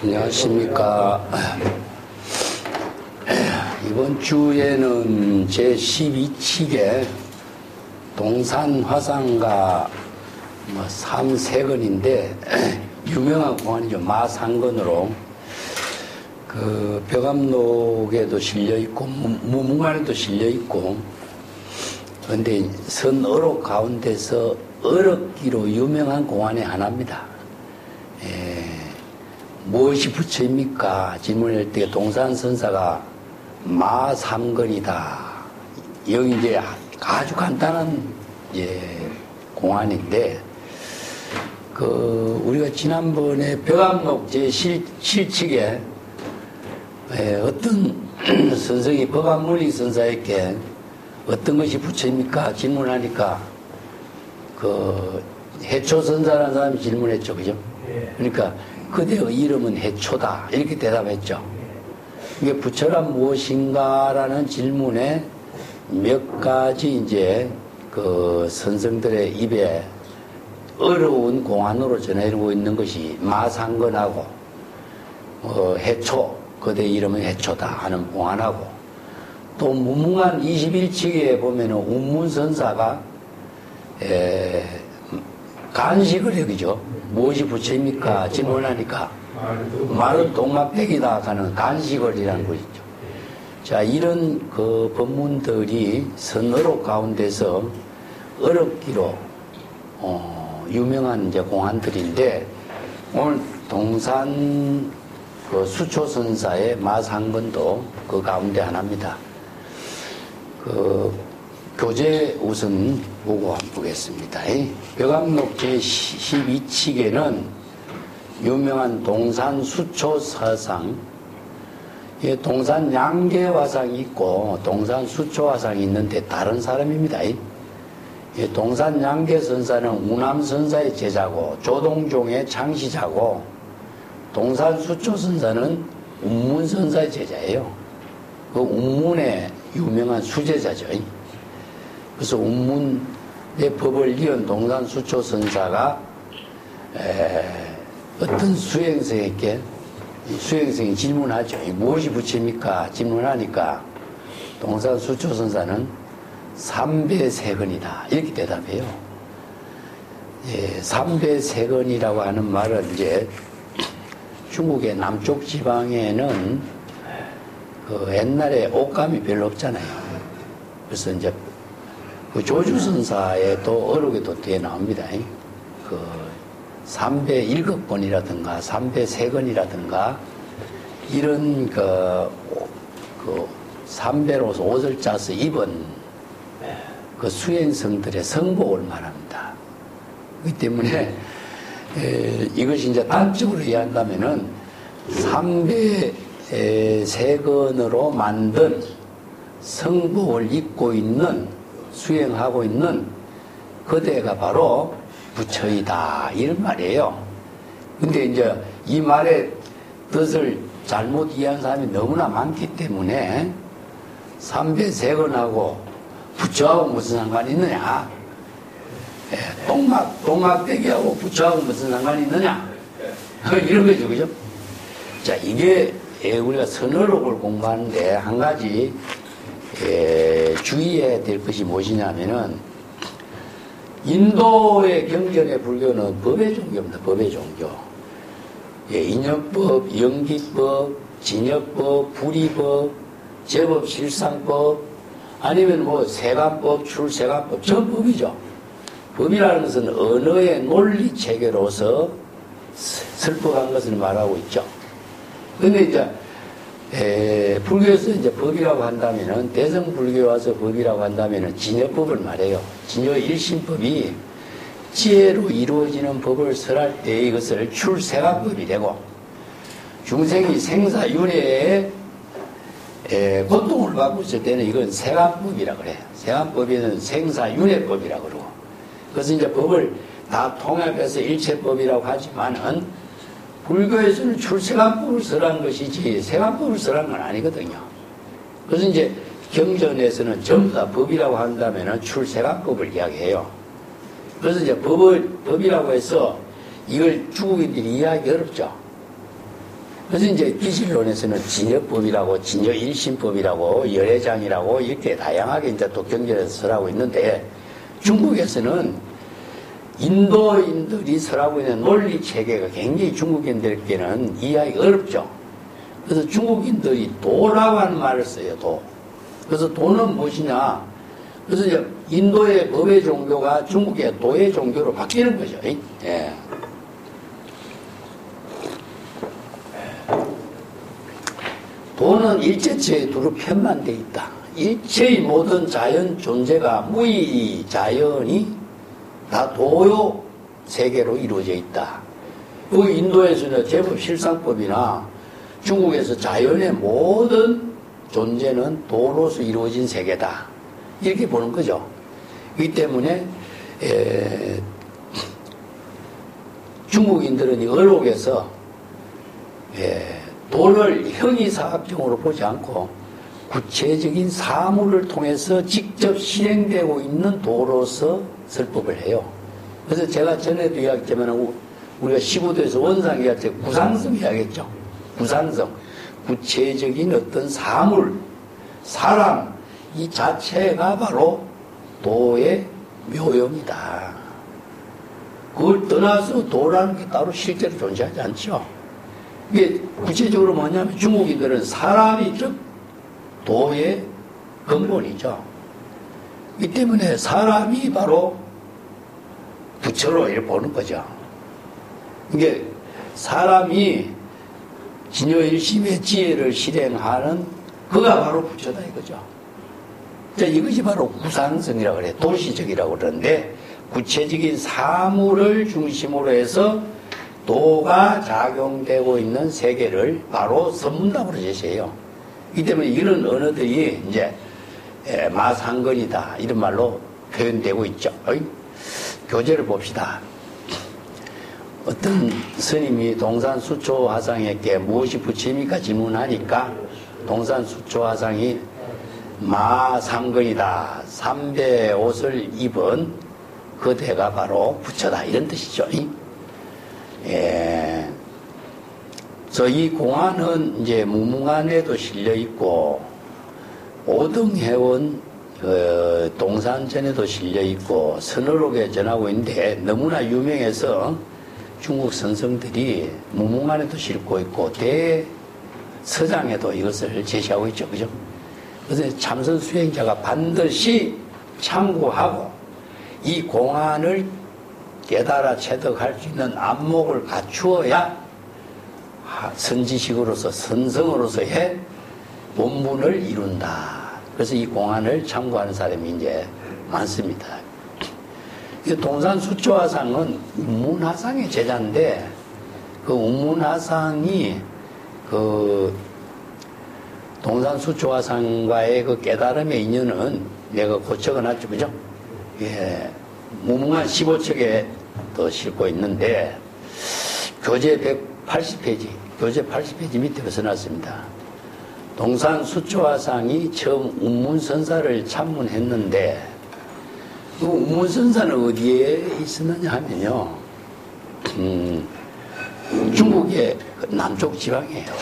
안녕하십니까. 이번 주에는 제12칙에 동산 화상가 3세건인데 유명한 공안이죠. 마상건으로 그 벽암록에도 실려있고 무문관에도 실려있고, 그런데 선어록 가운데서 어렵기로 유명한 공안의 하나입니다. 무엇이 부처입니까? 질문할 때 동산선사가 마삼건이다. 여기 이제 아주 간단한 공안인데, 우리가 지난번에 벽암록 제7칙에 어떤 선생이 법암물리 선사에게 어떤 것이 부처입니까? 질문하니까 해초선사라는 사람이 질문했죠. 그죠? 그러니까 그대의 이름은 해초다. 이렇게 대답했죠. 이게 부처란 무엇인가라는 질문에 몇 가지 이제 선생들의 입에 어려운 공안으로 전해지고 있는 것이 마상건하고 해초, 그대의 이름은 해초다 하는 공안하고, 또 무문관 21칙에 보면은 운문선사가 간식을 해. 그죠? 무엇이 부처입니까? 질문하니까 말은 동막백이다 하는 간식을이라는 것이죠. 자, 이런 법문들이 선어록 가운데서 어렵기로 유명한 이제 공안들인데, 오늘 동산 수초선사의 마상건도 그 가운데 하나입니다. 교재 우선 보고 한번 보겠습니다. 벽암록 제12칙에는 유명한 동산 수초사상, 동산 양계화상이 있고 동산 수초화상이 있는데 다른 사람입니다. 동산 양계선사는 우남선사의 제자고 조동종의 창시자고, 동산 수초선사는 운문선사의 제자예요. 그 운문의 유명한 수제자죠. 그래서 운문의 법을 이은 동산 수초선사가 어떤 수행생에게, 수행생이 질문하죠. 무엇이 부처입니까? 질문하니까 동산 수초선사는 삼배세건이다. 이렇게 대답해요. 삼배세건이라고 하는 말은 이제 중국의 남쪽 지방에는 옛날에 옷감이 별로 없잖아요. 그래서 이제 조주선사에도 어록에도 뒤에 나옵니다. 삼배 일급권이라든가 삼배 세건이라든가 이런 삼배로서 옷을 짜서 입은 수행성들의 성복을 말합니다. 그렇기 때문에 이것이 이제 단적으로 이해한다면은 삼배 세건으로 만든 성복을 입고 있는, 수행하고 있는 그대가 바로 부처이다, 이런 말이에요. 근데 이제 이 말의 뜻을 잘못 이해한 사람이 너무나 많기 때문에 삼배세건하고 부처하고 무슨 상관이 있느냐, 동막대기하고 부처하고 무슨 상관이 있느냐, 이런 거죠. 그죠? 자, 이게 우리가 선어록을 공부하는데 한 가지 주의해야 될 것이 무엇이냐면은, 인도의 경전의 불교는 법의 종교입니다. 법의 종교. 인연법, 연기법, 진여법, 불이법, 제법, 실상법, 아니면 세간법, 출세간법, 전 법이죠. 법이라는 것은 언어의 논리 체계로서 설법한 것을 말하고 있죠. 근데 이제 불교에서 이제 법이라고 한다면은, 대성불교에 와서 법이라고 한다면은 진여법을 말해요. 진여 일심법이 지혜로 이루어지는 법을 설할 때 이것을 출세간법이 되고, 중생이 생사윤회에 고통을 받고 있을 때는 이건 세간법이라고 그래요. 세간법에는 생사윤회법이라고 그러고, 그래서 이제 법을 다 통합해서 일체법이라고 하지만은, 불교에서는 출세간법을 설한 것이지 세간법을 설한 건 아니거든요. 그래서 이제 경전에서는 전부 다 법이라고 한다면 출세간법을 이야기해요. 그래서 이제 법이라고 해서 이걸 중국인들이 이해하기 어렵죠. 그래서 이제 기실론에서는 진여법이라고, 진여일신법이라고, 열애장이라고 이렇게 다양하게 이제 또 경전에서 설하고 있는데, 중국에서는 인도인들이 설하고 있는 논리 체계가 굉장히 중국인들께는 이해하기 어렵죠. 그래서 중국인들이 도라고 하는 말을 써요, 도. 그래서 도는 무엇이냐? 그래서 이제 인도의 법의 종교가 중국의 도의 종교로 바뀌는 거죠. 예. 도는 일체체에 두루 편만되어 있다. 일체의 모든 자연 존재가 무의 자연이 다 도요 세계로 이루어져 있다. 그 인도에서는 제법 실상법이나 중국에서 자연의 모든 존재는 도로서 이루어진 세계다. 이렇게 보는 거죠. 이 때문에 중국인들은 이 의록에서 도를 형이사학적으로 보지 않고 구체적인 사물을 통해서 직접 실행되고 있는 도로서 설법을 해요. 그래서 제가 전에도 이야기했지만 우리가 시부도에서 원상 이야기할 때 구상성 이야기했죠. 구상성. 구체적인 어떤 사물, 사람 이 자체가 바로 도의 묘형이다. 그걸 떠나서 도라는 게 따로 실제로 존재하지 않죠. 이게 구체적으로 뭐냐면 중국인들은 사람이 즉 도의 근본이죠. 이 때문에 사람이 바로 부처로 이렇게 보는 거죠. 이게 사람이 진여일심의 지혜를 실행하는 그가 바로 부처다 이거죠. 자, 이것이 바로 구상성이라고 그래요. 도시적이라고 그러는데 구체적인 사물을 중심으로 해서 도가 작용되고 있는 세계를 바로 선문답으로 제시해요. 이 때문에 이런 언어들이 이제 마상건이다 이런 말로 표현되고 있죠. 교재를 봅시다. 어떤 스님이 동산수초 화상에게 무엇이 부처입니까? 질문하니까 동산수초 화상이 마상건이다. 삼배 옷을 입은 그 대가 바로 부처다. 이런 뜻이죠. 그래서 이 공안은 이제 무문안에도 실려 있고 오등해원 동산전에도 실려 있고 선어록에 전하고 있는데 너무나 유명해서 중국 선성들이 무문안에도 싣고 있고 대서장에도 이것을 제시하고 있죠. 그죠? 그래서 참선 수행자가 반드시 참고하고 이 공안을 깨달아 체득할 수 있는 안목을 갖추어야 선지식으로서 선성으로서의 본분을 이룬다. 그래서 이 공안을 참고하는 사람이 이제 많습니다. 동산수초화상은 운문화상의 제자인데 그 운문화상이 그 동산수초화상과의 그 깨달음의 인연은 내가 고쳐놨죠, 그죠? 예, 무문안 15척에 더 싣고 있는데 교재 180페이지, 교재 80페이지 밑에 써놨습니다. 동산수초화상이 처음 운문선사를 참문했는데 그 운문선사는 어디에 있었느냐 하면요, 중국의 남쪽 지방이에요.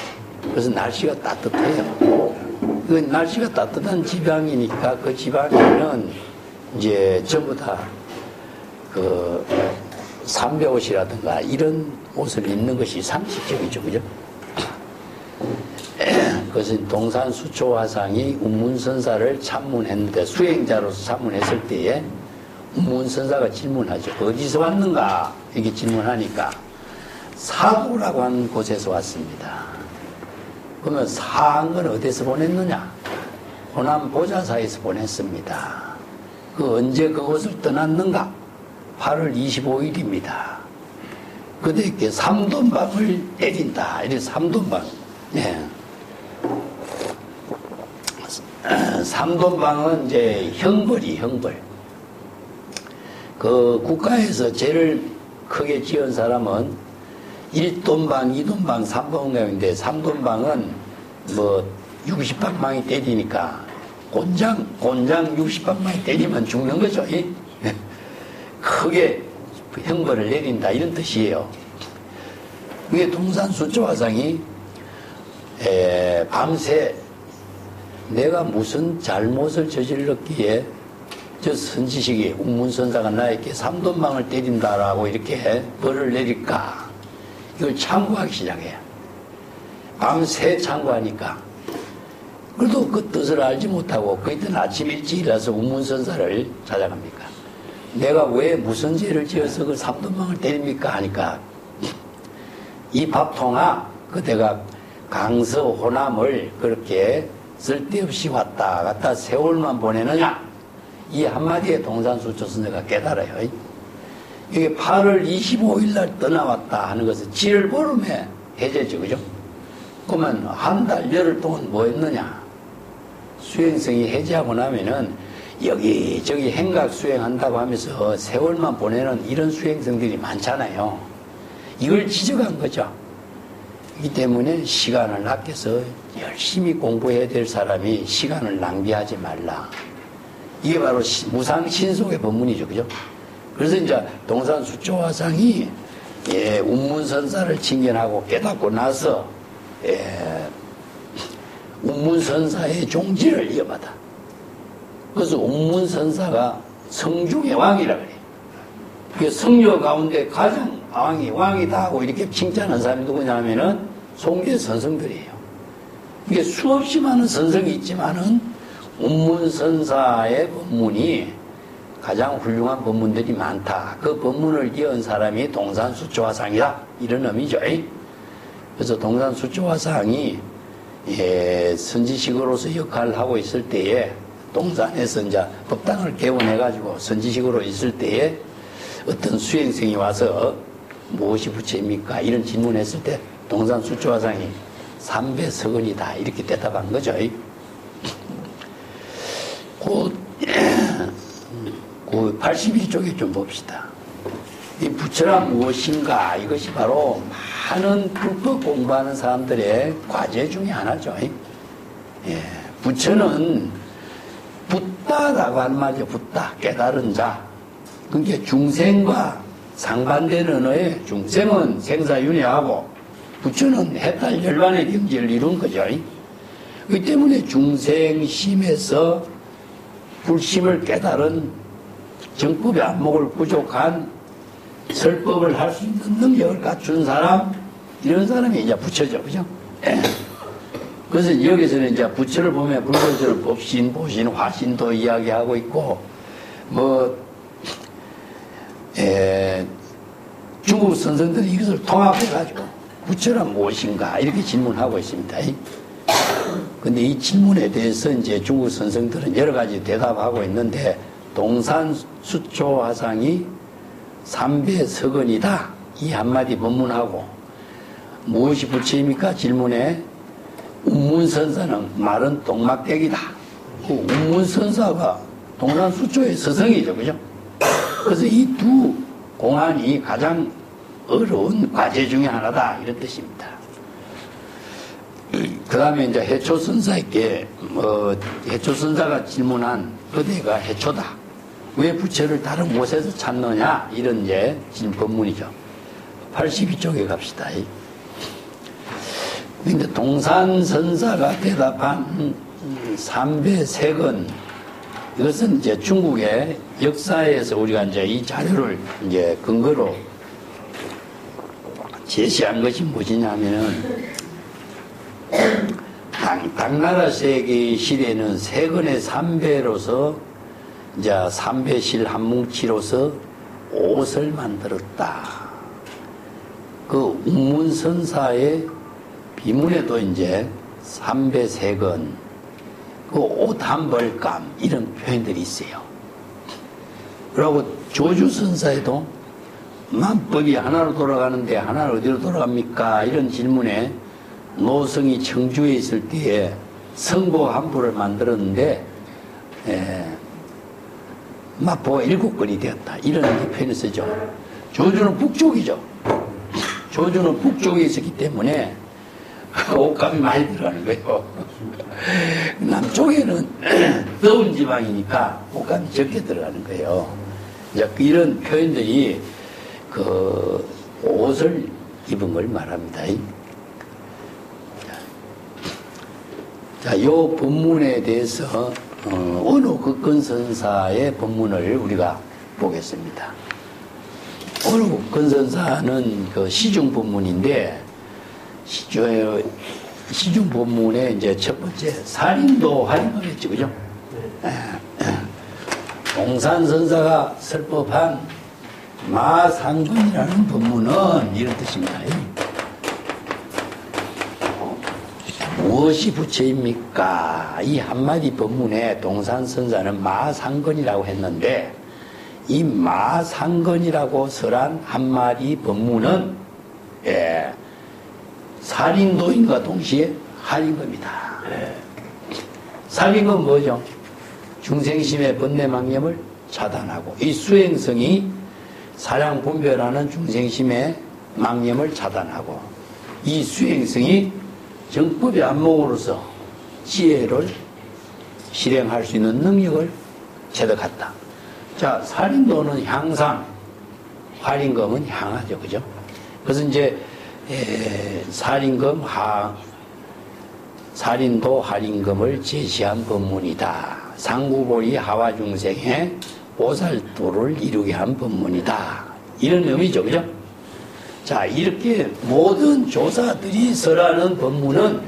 그래서 날씨가 따뜻해요. 그 날씨가 따뜻한 지방이니까 그 지방에는 이제 전부 다 그 삼배옷이라든가 이런 옷을 입는 것이 상식적이죠, 그죠? 그것은 동산수초화상이 운문선사를 참문했는데 수행자로서 참문했을 때에 운문선사가 질문하죠. 어디서 왔는가? 이렇게 질문하니까 사도라고 하는 곳에서 왔습니다. 그러면 사항은 어디서 보냈느냐? 호남 보자사에서 보냈습니다. 그 언제 그곳을 떠났는가? 8월 25일입니다. 그대께 삼돈방을 때린다. 이래 삼돈방. 네. 삼돈방은 이제 형벌이 형벌. 그 국가에서 제일 크게 지은 사람은 1돈방, 2돈방, 3돈방인데 3돈방은 뭐 60방망이 때리니까 곤장 60방망이 때리면 죽는 거죠. 크게 형벌을 내린다 이런 뜻이에요. 그게 동산수초화상이 밤새 내가 무슨 잘못을 저질렀기에 저 선지식이 운문선사가 나에게 삼돈망을 때린다라고 이렇게 벌을 내릴까? 이걸 참고하기 시작해요. 밤새 참고하니까. 그래도 그 뜻을 알지 못하고 그이든 아침 일찍 일어나서 운문선사를 찾아갑니까? 내가 왜 무슨 죄를 지어서 그 삼돈망을 때립니까? 하니까 이 밥통아, 그대가 강서 호남을 그렇게 쓸데없이 왔다 갔다 세월만 보내느냐? 이 한마디에 동산수초선생가 깨달아요. 이게 8월 25일 날 떠나왔다 하는 것은 7월 보름에 해제죠, 그죠? 그러면 한 달, 열흘 동안 뭐 했느냐? 수행성이 해제하고 나면은 여기저기 행각 수행한다고 하면서 세월만 보내는 이런 수행성들이 많잖아요. 이걸 지적한 거죠. 이 때문에 시간을 아껴서 열심히 공부해야 될 사람이 시간을 낭비하지 말라. 이게 바로 무상신속의 법문이죠, 그죠? 그래서 이제 동산수초화상이 운문선사를 칭견하고 깨닫고 나서 운문선사의 종지를 이어받아. 그래서 운문선사가 성중의 왕이라 그래요. 그 성녀 가운데 가장 왕이다 하고 이렇게 칭찬한 사람이 누구냐 하면은 송계 선성들이에요. 이게 수없이 많은 선성이 있지만은 운문선사의 법문이 가장 훌륭한 법문들이 많다. 그 법문을 이은 사람이 동산수초화상이다. 이런 의미죠. 그래서 동산수초화상이 선지식으로서 역할을 하고 있을 때에 동산에서 이제 법당을 개원해가지고 선지식으로 있을 때에 어떤 수행생이 와서 무엇이 부처입니까? 이런 질문했을 때 동산수초화상이 삼배석언이다 이렇게 대답한 거죠. 그 81쪽에 좀 봅시다. 이 부처란 무엇인가? 이것이 바로 많은 불법 공부하는 사람들의 과제 중에 하나죠. 부처는 붓다라고 하는 말이죠. 붓다, 깨달은 자. 그게 중생과 상반되는 언어에 중생은 생사윤회하고 부처는 해탈 열반의 경지를 이룬 거죠. 그렇기 때문에 중생심에서 불심을 깨달은 정법의 안목을 부족한 설법을 할 수 있는 능력을 갖춘 사람, 이런 사람이 이제 부처죠. 그죠? 그래서 여기서는 이제 부처를 보면 불교에서는 법신, 보신, 화신도 이야기하고 있고, 중국 선생들이 이것을 통합해가지고 부처란 무엇인가 이렇게 질문하고 있습니다. 근데 이 질문에 대해서 이제 중국 선생들은 여러 가지 대답하고 있는데, 동산수초화상이 삼배석언이다 이 한마디 법문하고, 무엇이 부처입니까? 질문에 운문선사는 말은 똥막대기다. 그 운문선사가 동산수초의 서성이죠, 그죠? 그래서 이 두 공안이 가장 어려운 과제 중에 하나다 이런 뜻입니다. 그 다음에 이제 해초선사에게 해초선사가 질문한 그대가 해초다. 왜 부처를 다른 곳에서 찾느냐? 이런 이제 법문이죠. 82쪽에 갑시다. 근데 동산선사가 대답한 삼배색은, 이것은 이제 중국의 역사에서 우리가 이제 이 자료를 이제 근거로 제시한 것이 무엇이냐면은, 당나라 세기 시대는 세건의 삼배로서 이제 삼배실 한뭉치로서 옷을 만들었다. 그 운문선사의 비문에도 이제 삼배세건, 그 옷 한 벌감 이런 표현들이 있어요. 그리고 조주선사에도 만법이 하나로 돌아가는데 하나는 어디로 돌아갑니까? 이런 질문에 노성이 청주에 있을 때에 성보 한 부를 만들었는데 마포가 7건이 되었다. 이런 표현을 쓰죠. 조주는 북쪽이죠. 조주는 북쪽에 있었기 때문에 옷감이 많이 들어가는 거예요. 남쪽에는 더운 지방이니까 옷감이 적게 들어가는 거예요. 이제 이런 표현들이 그 옷을 입은 걸 말합니다. 자, 요 법문에 대해서 어느 극건선사의 법문을 우리가 보겠습니다. 어느 극건선사는 그 시중 법문인데 시중 법문의 이제 첫 번째 살인도 할인법이었죠, 그죠? 동산선사가 설법한 마상근이라는 법문은 이런 뜻입니다. 무엇이 부처입니까? 이 한마디 법문에 동산선사는 마상근이라고 했는데 이 마상근이라고 설한 한마디 법문은 살인도인과 동시에 할인금이다. 살인금 뭐죠? 중생심의 번뇌망념을 차단하고 이 수행성이 사량분별하는 중생심의 망념을 차단하고 이 수행성이 정법의 안목으로서 지혜를 실행할 수 있는 능력을 체득했다. 자, 살인도는 향상, 할인금은 향하죠, 그죠? 그래서 이제 살인도 할인금을 제시한 법문이다. 상구보리 하와 중생의 보살도를 이루게 한 법문이다. 이런 의미죠, 그죠? 자, 이렇게 모든 조사들이 설하는 법문은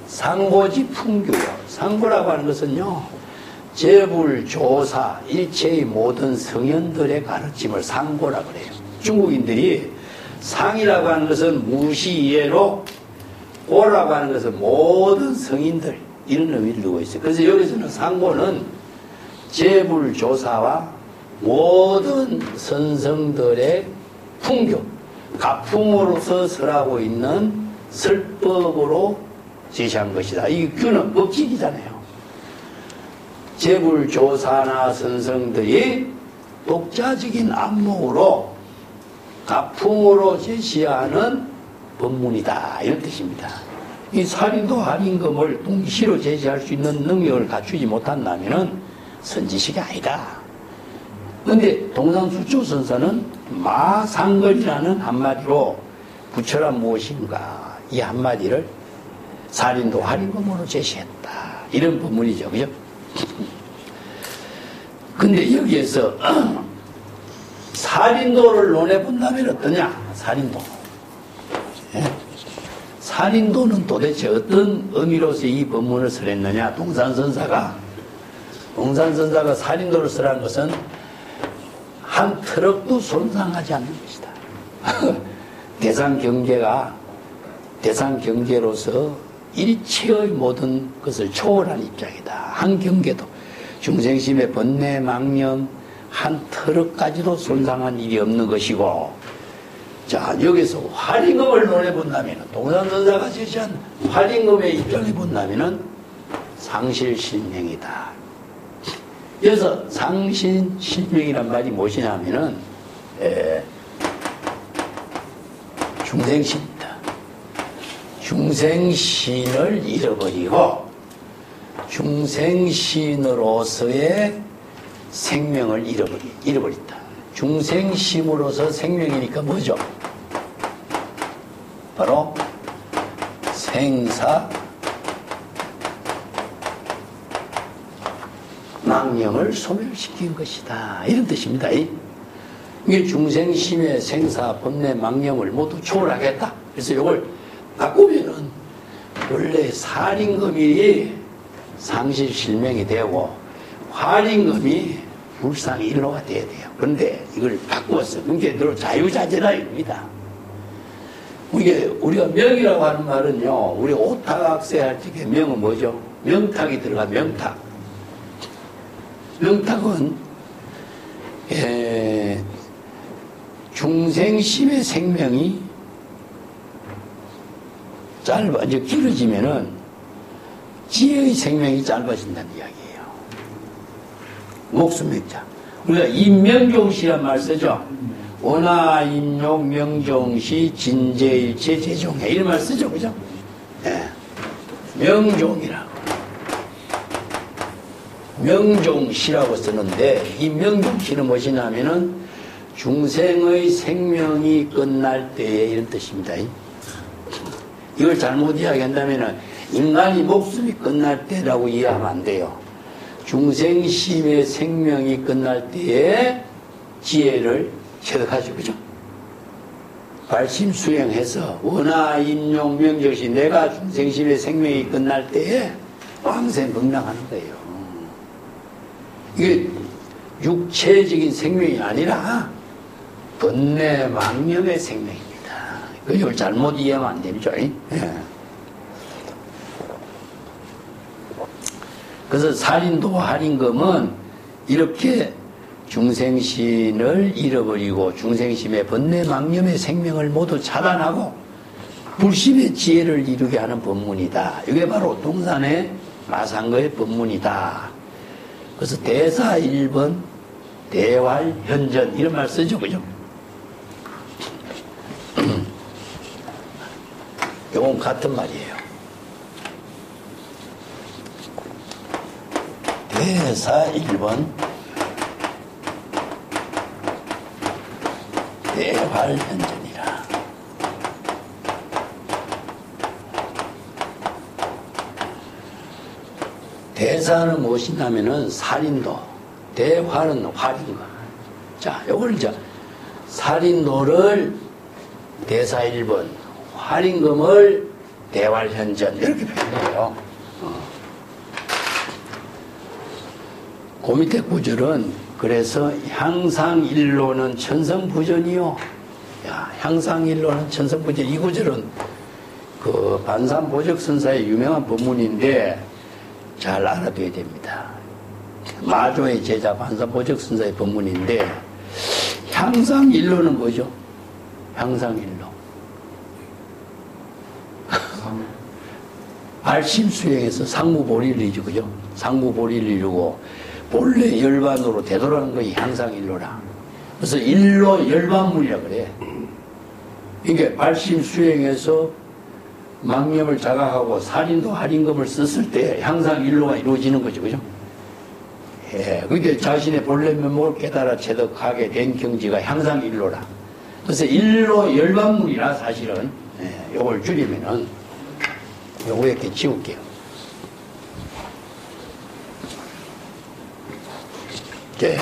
상고지 풍교요. 상고라고 하는 것은요, 재불조사, 일체의 모든 성현들의 가르침을 상고라 그래요. 중국인들이 상이라고 하는 것은 무시이해로, 고라고 하는 것은 모든 성인들, 이런 의미를 두고 있어요. 그래서 여기서는 상고는 재불조사와 모든 선성들의 풍교, 가풍으로서 설하고 있는 설법으로 제시한 것이다. 이 규는 법칙이잖아요. 재불조사나 선성들이 독자적인 안목으로 가풍으로 제시하는 법문이다. 이런 뜻입니다. 이 살인도 할인금을 동시로 제시할 수 있는 능력을 갖추지 못한다면 선지식이 아니다. 그런데 동산수초선사는 마상걸이라는 한마디로 부처란 무엇인가 이 한마디를 살인도 할인금으로 제시했다. 이런 법문이죠. 그죠? 근데 여기에서 살인도를 논해본다면 어떠냐? 살인도. 살인도는 도대체 어떤 의미로서 이 법문을 설했느냐? 동산선사가 살인도를 설한 것은 한 트럭도 손상하지 않는 것이다. 대상 경계로서 일체의 모든 것을 초월한 입장이다. 한 경계도 중생심의 번뇌 망념 한 트럭까지도 손상한 일이 없는 것이고, 자, 여기서 활임금을 논해본다면, 동산선사가 제시한 활임금의 입장에 본다면 상실실명이다. 그래서 상신실명이란 말이 무엇이냐면은 중생신이다. 중생신을 잃어버리고 중생신으로서의 생명을 잃어버린다. 중생심으로서 생명이니까 뭐죠? 바로 생사 망령을 소멸시킨 것이다. 이런 뜻입니다. 이게 중생심의 생사, 번뇌, 망령을 모두 초월하겠다. 그래서 이걸 바꾸면은 원래 살인금이 상실실명이 되고 활임금이 불상일로가 돼야 돼요. 그런데 이걸 바꾸었어. 그게 늘 자유자재라 이겁니다. 이게 우리가 명이라고 하는 말은요, 우리 오탁학세 할 적에 명은 뭐죠? 명탁이 들어가, 명탁. 명탁은 중생심의 생명이 길어지면은 지혜의 생명이 짧아진다는 이야기예요. 목숨명자. 우리가 임명종시란 말 쓰죠. 원하 임용 명종시 진제일체 제종해 이런 말 쓰죠, 그죠? 명종이라고. 명종시라고 쓰는데 이 명종시는 무엇이냐면은 중생의 생명이 끝날 때에 이런 뜻입니다. 이걸 잘못 이야기한다면은 인간이 목숨이 끝날 때라고 이해하면 안 돼요. 중생심의 생명이 끝날 때에 지혜를 체득하죠. 그죠? 발심수행해서 원하 임용 명적시 내가 중생심의 생명이 끝날 때에 왕생극락하는 거예요. 이게 육체적인 생명이 아니라 번뇌 망념의 생명입니다. 그걸 잘못 이해하면 안 되죠. 예. 그래서 살인도 할인금은 이렇게 중생신을 잃어버리고 중생심의 번뇌 망념의 생명을 모두 차단하고 불심의 지혜를 이루게 하는 법문이다. 이게 바로 동산의 마상거의 법문이다. 그래서 대사 1번 대활현전 이런 말 쓰죠. 그죠? 이건 같은 말이에요. 대사 1번 대활현전이라. 대사는 무엇이냐면은 살인도, 대활은 활인가. 자, 요걸 이제 살인도를 대사 1번, 활인금을 대활현전 이렇게 표현해요. 그 밑에 구절은 그래서 향상일로는 천성부전이요. 야, 향상일로는 천성부전. 이 구절은 그 반삼보적선사의 유명한 법문인데 잘 알아둬야 됩니다. 마조의 제자 반삼보적선사의 법문인데 향상일로는 뭐죠? 향상일로. 발심수행에서 상무보리를이죠. 그죠? 상무보리를 이루고 본래 열반으로 되돌아가는 것이 향상일로라. 그래서 일로 열반문이라 그래. 그러니까 발심수행에서 망념을 자각하고 살인도 할인금을 썼을 때 향상일로가 이루어지는 거죠. 그죠? 예. 그러니까 자신의 본래 면목을 깨달아 체득하게 된 경지가 향상일로라. 그래서 일로 열반문이라 사실은, 예, 요걸 줄이면은 요거 이렇게 지울게요. 네.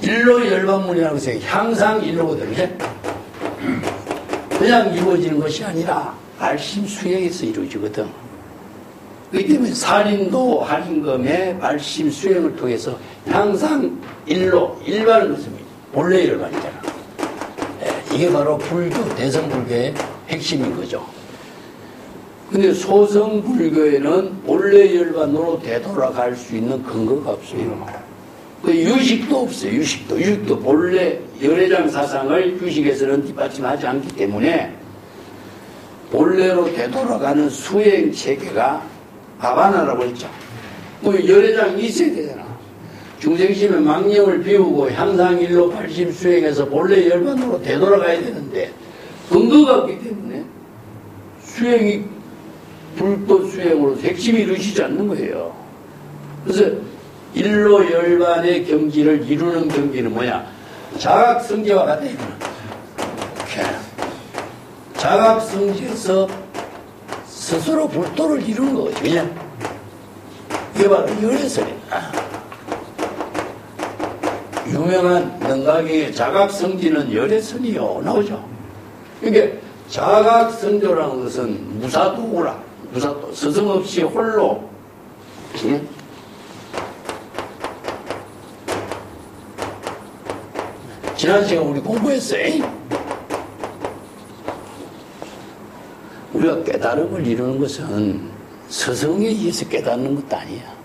일로 열반문이라고 해서 향상 일로거든요. 그냥 이루어지는 것이 아니라 발심 수행에서 이루어지거든. 그렇기 때문에 살인도 할인금의 발심 수행을 통해서 향상 일로, 일반은 무슨 본래 열반이잖아. 이게 바로 불교, 대성불교의 핵심인 거죠. 근데 소성불교에는 본래 열반으로 되돌아갈 수 있는 근거가 없어요. 그 유식도 없어요. 유식도 본래 열애장 사상을 유식에서는 뒷받침하지 않기 때문에 본래로 되돌아가는 수행 체계가 바바나라고 했죠. 뭐 열애장이 있어야 되잖아. 중생심의 망념을 비우고 향상일로 발심 수행해서 본래 열반으로 되돌아가야 되는데 근거가 없기 때문에 수행이 불법 수행으로 핵심이 이루어지지 않는 거예요. 그래서 일로 열반의 경지를 이루는 경지는 뭐냐? 자각성지와 같다 이거는. 자각성지에서 스스로 불도를 이루는 거거든요. 그냥 이게 바로 열애설이다. 유명한 능가경의 자각성지는 열애선이요 나오죠. 그러니까 자각성조라는 것은 무사도구라. 무사도 스승 없이 홀로. 응? 지난 시간 우리 공부했어요. 우리가 깨달음을 이루는 것은 스승에 의해서 깨닫는 것도 아니야.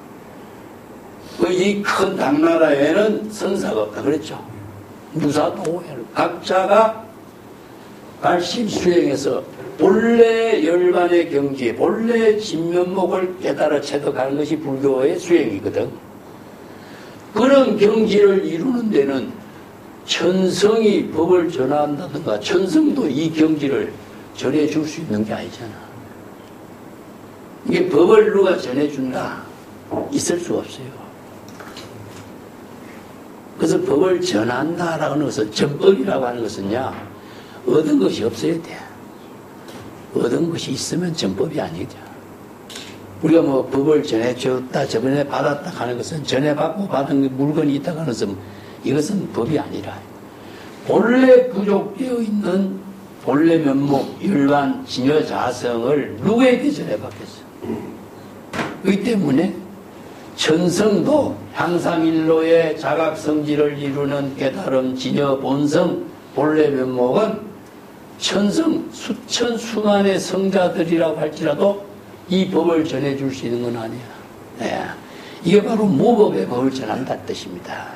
이 큰 당나라에는 선사가 없다 그랬죠. 무사도호회를 각자가 발심 수행해서 본래 열반의 경지, 본래 진면목을 깨달아 체득하는 것이 불교의 수행이거든. 그런 경지를 이루는 데는 천성이 법을 전한다든가 천성도 이 경지를 전해줄 수 있는 게 아니잖아. 이게 법을 누가 전해준다? 있을 수가 없어요. 그래서 그래서 법을 전한다라는 것은, 전법이라고 하는 것은요, 얻은 것이 없어야 돼. 얻은 것이 있으면 전법이 아니죠. 우리가 뭐 법을 전해줬다, 저번에 받았다 하는 것은, 전해받고 받은 물건이 있다고 하는 것은, 이것은 법이 아니라, 본래 부족되어 있는 본래 면목, 율반, 진여, 자성을 누구에게 전해받겠어요? 그렇기 때문에 천성도 향상일로의 자각성질을 이루는 깨달음, 진여, 본성, 본래 면목은 천성, 수천, 수만의 성자들이라고 할지라도 이 법을 전해줄 수 있는 건 아니야. 네. 이게 바로 무법의 법을 전한다는 뜻입니다.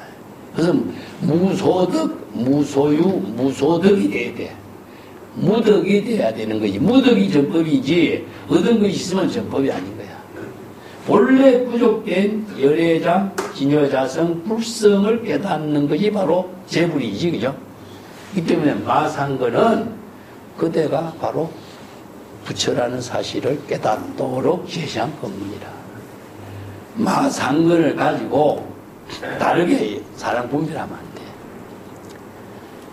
그래서 무소득, 무소유, 무소득이 돼야 돼. 무덕이 돼야 되는 거지. 무덕이 전법이지 얻은 것이 있으면 전법이 아닌 거야. 본래 부족된 열애장, 진여자성, 불성을 깨닫는 것이 바로 재불이지, 그죠? 이 때문에 마상거는 그대가 바로 부처라는 사실을 깨닫도록 제시한 법문이라. 마상근을 가지고 다르게 사랑 분별하면 안 돼.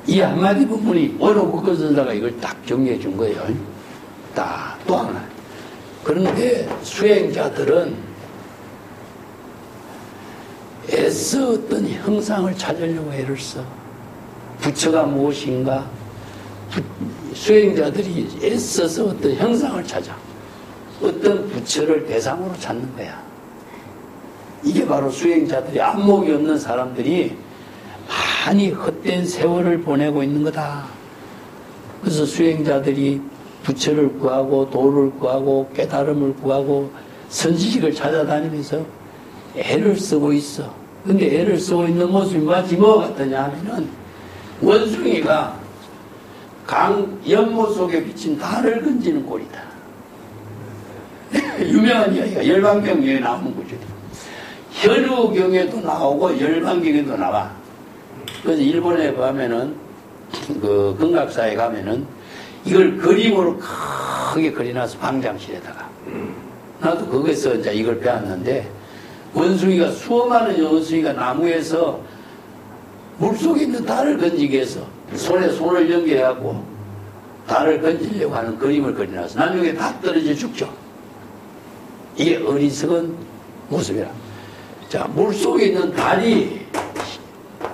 이 한마디 법문이 어느 국어선사가 이걸 딱 정리해 준 거예요. 딱, 또 하나. 그런데 수행자들은 애써 어떤 형상을 찾으려고 애를 써. 부처가 무엇인가? 수행자들이 애써서 어떤 형상을 찾아. 어떤 부처를 대상으로 찾는 거야. 이게 바로 수행자들이 안목이 없는 사람들이 많이 헛된 세월을 보내고 있는 거다. 그래서 수행자들이 부처를 구하고 도를 구하고 깨달음을 구하고 선지식을 찾아다니면서 애를 쓰고 있어. 근데 애를 쓰고 있는 모습이 마치 뭐 같느냐 하면은 원숭이가 강 연못 속에 비친 달을 건지는 꼴이다. 유명한 이야기가 열반경에 나오는 거죠. 현우경에도 나오고 열반경에도 나와. 그래서 일본에 가면은 그 금각사에 가면은 이걸 그림으로 크게 그려놔서 방장실에다가 나도 거기서 이제 이걸 배웠는데 원숭이가 수많은 원숭이가 나무에서 물속에 있는 달을 건지기 위해서 손에 손을 연결해갖고 달을 건지려고 하는 그림을 그려놔서 나중에 다 떨어져 죽죠. 이게 어리석은 모습이라. 자, 물속에 있는 달이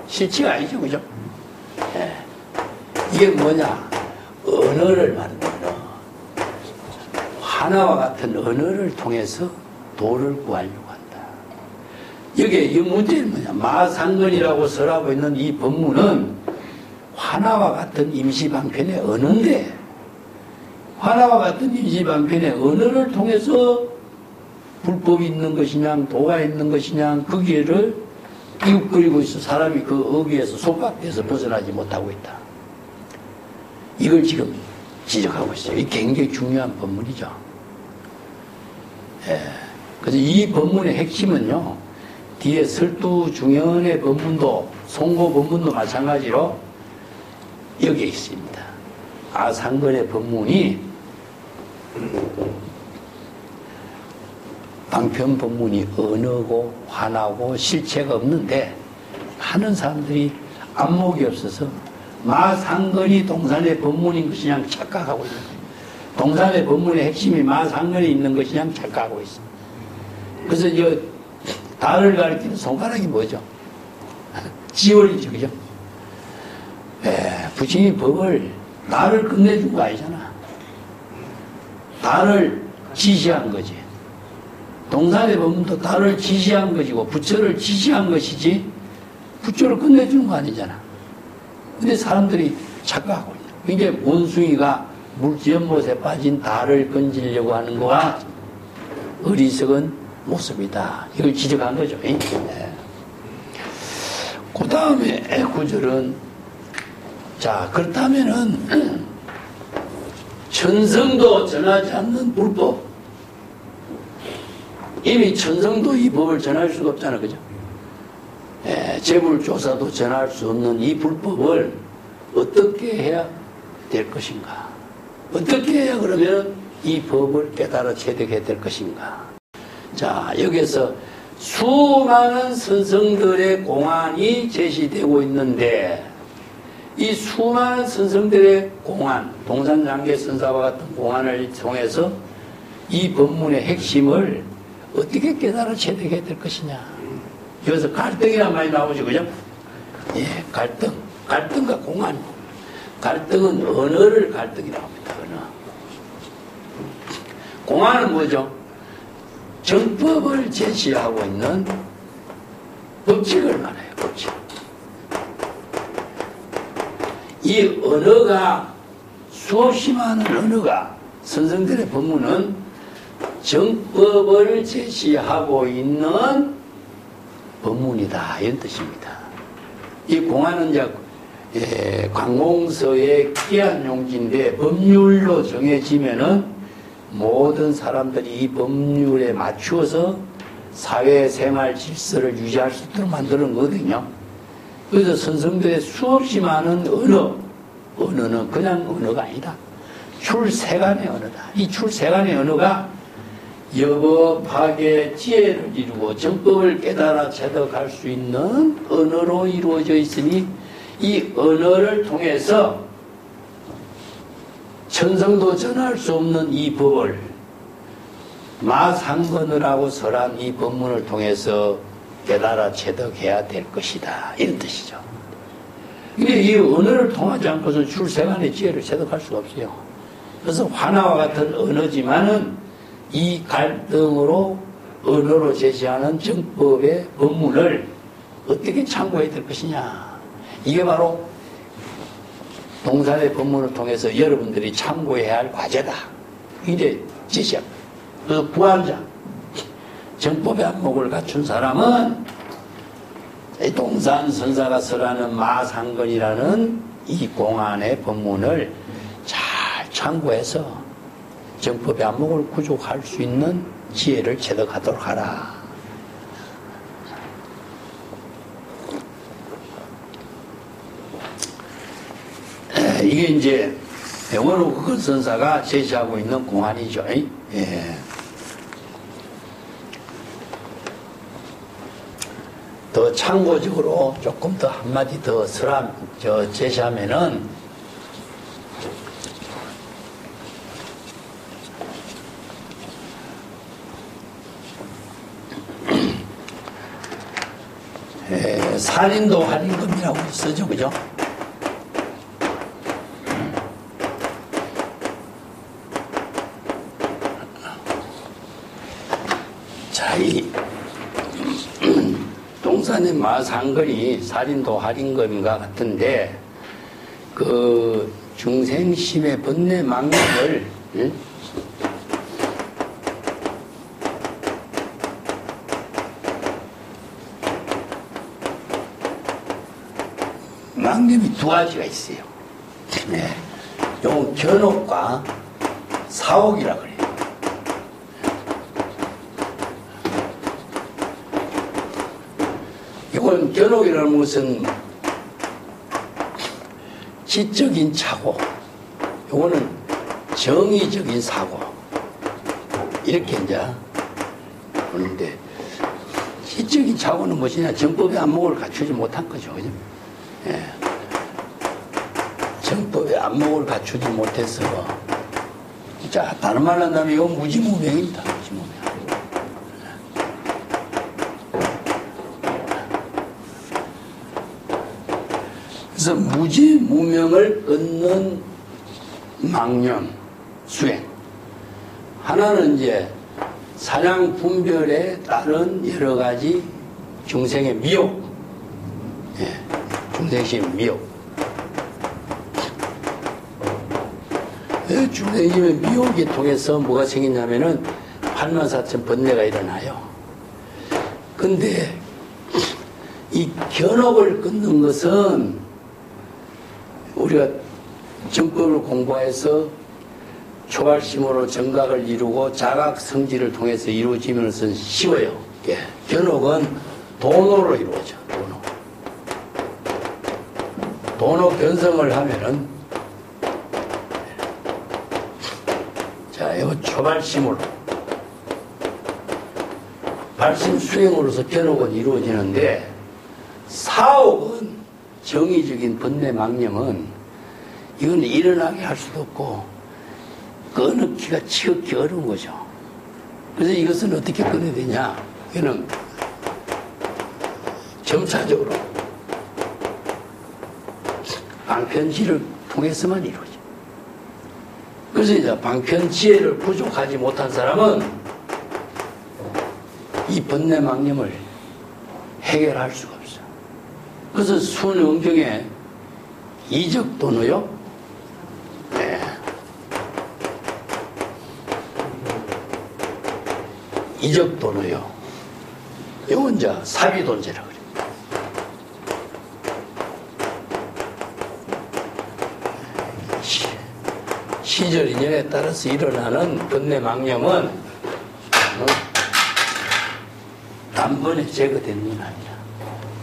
실체가 아니죠, 그죠? 예. 이게 뭐냐? 언어를 말하는 언어. 하나와 같은 언어를 통해서 도를 구하려고 한다. 여기에 이 문제는 뭐냐? 마상근이라고 설하고 있는 이 법문은 하나와 같은 임시방편의 언어인데, 하나와 같은 임시방편의 언어를 통해서 불법이 있는 것이냐, 도가 있는 것이냐, 그 길을 이웃거리고 있어. 사람이 그 어귀에서 속박돼서 벗어나지 못하고 있다. 이걸 지금 지적하고 있어요. 이게 굉장히 중요한 법문이죠. 예. 그래서 이 법문의 핵심은요, 뒤에 설두중연의 법문도, 송고 법문도 마찬가지로 여기에 있습니다. 아상근의 법문이, 방편 법문이 언어고 화나고 실체가 없는데 많은 사람들이 안목이 없어서 마상근이 동산의 법문인 것이 그냥 착각하고 있는 거예요. 동산의 법문의 핵심이 마상근이 있는 것이 그냥 착각하고 있어요. 그래서 이 달을 가리키는 손가락이 뭐죠? 지월이죠, 그죠? 부처님이 법을 달을 끝내준 거 아니잖아. 달을 지시한 거지. 동산의 법문도 달을 지시한 것이고 부처를 지시한 것이지 부처를 끝내주는 거 아니잖아. 근데 사람들이 착각하고 있냐. 이게 원숭이가 물연못에 빠진 달을 건지려고 하는 거와 어리석은 모습이다. 이걸 지적한 거죠. 네. 그 다음에 구절은, 자, 그렇다면은 천성도 전하지 않는 불법, 이미 천성도 이 법을 전할 수가 없잖아, 그죠? 재불조사도 전할 수 없는 이 불법을 어떻게 해야 될 것인가? 어떻게 해야 그러면 이 법을 깨달아 체득해야 될 것인가? 자, 여기에서 수많은 선성들의 공안이 제시되고 있는데 이 수많은 선성들의 공안, 동산장계 선사와 같은 공안을 통해서 이 법문의 핵심을 어떻게 깨달아 체득해야 될 것이냐. 여기서 갈등이란 말이 나오죠. 그죠? 예, 갈등. 갈등과 공안. 갈등은 언어를 갈등이라고 합니다. 언어. 공안은 뭐죠? 정법을 제시하고 있는 법칙을 말해요. 법칙. 이 언어가 수없이 많은 언어가 선생들의 법문은 정법을 제시하고 있는 법문이다 이런 뜻입니다. 이 공안은 이제 관공서의 귀한 용지인데 법률로 정해지면은 모든 사람들이 이 법률에 맞추어서 사회생활 질서를 유지할 수 있도록 만드는 거거든요. 그래서 선생들의 수없이 많은 언어는 그냥 언어가 아니다. 출세간의 언어다. 이 출세간의 언어가 여법학의 지혜를 이루고 정법을 깨달아 체득할 수 있는 언어로 이루어져 있으니 이 언어를 통해서 천성도 전할 수 없는 이 법을 마상건을하고 설한 이 법문을 통해서 깨달아 체득해야 될 것이다. 이런 뜻이죠. 근데 이 언어를 통하지 않고서 출세간의 지혜를 체득할 수가 없어요. 그래서 화나와 같은 언어지만은 이 갈등으로 언어로 제시하는 정법의 법문을 어떻게 참고해야 될 것이냐. 이게 바로 동산의 법문을 통해서 여러분들이 참고해야 할 과제다. 이제 제시합니다. 그래서 구한자, 정법의 안목을 갖춘 사람은 동산 선사가 설하는 마상건이라는 이 공안의 법문을 잘 참고해서 정법의 안목을 구족할 수 있는 지혜를 체득하도록 하라. 이게 이제 원후극헌 선사가 제시하고 있는 공안이죠. 예. 더 참고적으로 조금 더 한마디 더 제시하면은 살인도 할인금이라고 쓰죠. 그죠? 자, 이 동산의 마상건이 살인도 할인금과 같은데 그 중생심의 번뇌 망념을 망념이 두 가지가 있어요. 네. 요건 견옥과 사옥이라 그래요. 요건 견옥이라는 것은 지적인 착오, 요거는 정의적인 사고, 이렇게 이제 보는데, 지적인 착오는 무엇이냐? 정법의 안목을 갖추지 못한 거죠. 그죠? 예. 정법의 안목을 갖추지 못해서, 자, 다른 말로 한다면 이건 무지무명입니다. 무지무명. 그래서 무지무명을 끊는 망념, 수행. 하나는 이제 사량 분별에 따른 여러 가지 중생의 미혹. 예. 중생심의 미혹. 중생심의 미혹이 통해서 뭐가 생기냐면은 팔만사천 번뇌가 일어나요. 근데 이 견옥을 끊는 것은 우리가 정법을 공부해서 초발심으로 정각을 이루고 자각 성질을 통해서 이루어지는 것은 쉬워요. 예. 견옥은 도노로 이루어져. 도노 변성을 하면은, 자, 이거 초발심으로 발심 수행으로서 견옥은 이루어지는데 사옥은 정의적인 번뇌 망념은 이건 일어나게 할 수도 없고 끊기가 지극히 어려운 거죠. 그래서 이것은 어떻게 끊어야 되냐? 이거는 점차적으로 방편지를 통해서만 이루어져. 그래서 이제 방편지혜를 부족하지 못한 사람은 이 번뇌 망념을 해결할 수가 없어. 그래서 순응경에 이적도노요. 네. 이적도노요. 이건 이제 사비돈제라고 그래요. 시절 인연에 따라서 일어나는 번뇌 망념은 단번에 제거되는 건 아니야.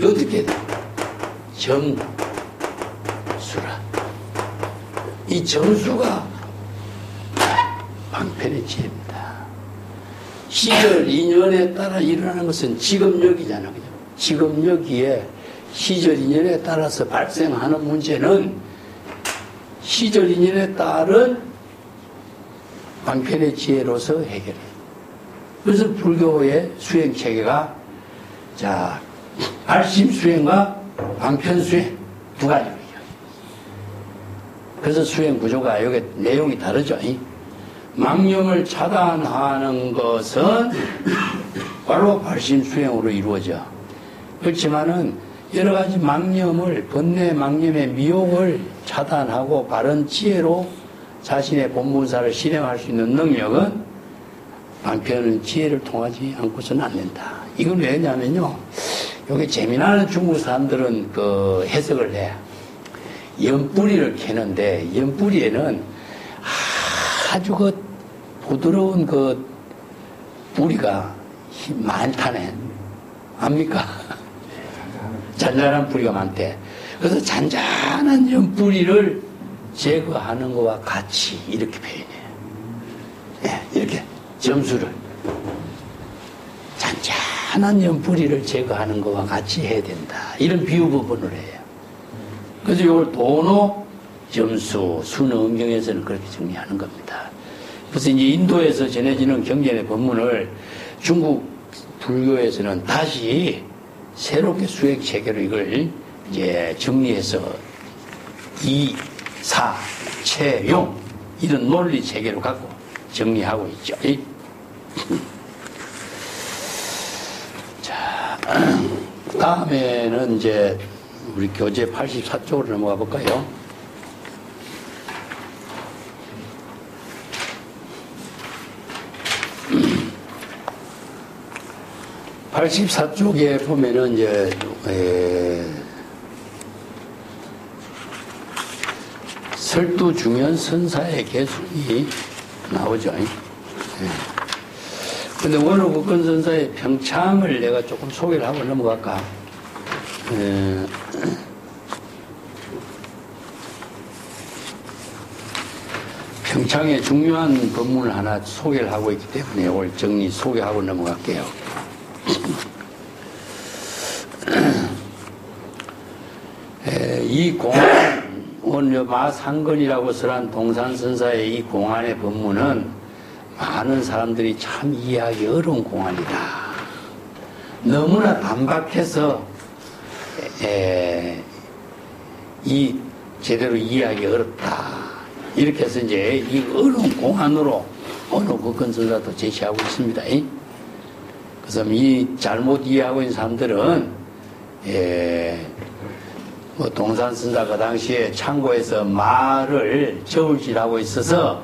어떻게 돼? 점수라. 이 점수가 방편의 지혜입니다. 시절 인연에 따라 일어나는 것은 직업력이잖아. 그죠? 직업력이에 시절 인연에 따라서 발생하는 문제는 시절 인연에 따른 방편의 지혜로서 해결해. 그래서 불교의 수행 체계가 자 발심 수행과 방편 수행 두 가지로. 그래서 수행 구조가 여기 내용이 다르죠. 망념을 차단하는 것은 바로 발심 수행으로 이루어져. 그렇지만은 여러 가지 망념을 번뇌 망념의 미혹을 차단하고 바른 지혜로 자신의 본분사를 실행할 수 있는 능력은 방편은 지혜를 통하지 않고서는 안 된다. 이건 왜냐면요. 여기 재미나는 중국 사람들은 그 해석을 해. 연뿌리를 캐는데 연뿌리에는 아주 그 부드러운 그 뿌리가 많다네. 압니까? 잔잔한 뿌리가 많대. 그래서 잔잔한 연뿌리를 제거하는 것과 같이 이렇게 표현해요. 네, 이렇게 점수를 잔잔한 연뿌리를 제거하는 것과 같이 해야 된다. 이런 비유 부분을 해요. 그래서 이걸 도노 점수 순응경에서는 그렇게 정리하는 겁니다. 그래서 이제 인도에서 전해지는 경전의 법문을 중국 불교에서는 다시 새롭게 수행 체계로 이걸 이제 정리해서 이, 사, 채, 용 이런 논리 체계로 갖고 정리하고 있죠. 자, 다음에는 이제 우리 교재 84쪽으로 넘어가 볼까요? (84쪽에) 보면은 이제 설두 중현 선사의 개순이 나오죠. 근데 원호국건 선사의 평창을 내가 조금 소개를 하고 넘어갈까? 평창에 중요한 법문을 하나 소개를 하고 있기 때문에 이걸 정리 소개하고 넘어갈게요. 이 공안, 오늘 마상건이라고 설한 동산선사의 이 공안의 법문은 많은 사람들이 참 이해하기 어려운 공안이다. 너무나 단박해서 이 제대로 이해하기 어렵다. 이렇게 해서 이제 이 어려운 공안으로 어느 국건선사도 제시하고 있습니다. 그래서 이 잘못 이해하고 있는 사람들은 뭐 동산선사 그 당시에 창고에서 말을 저울질하고 있어서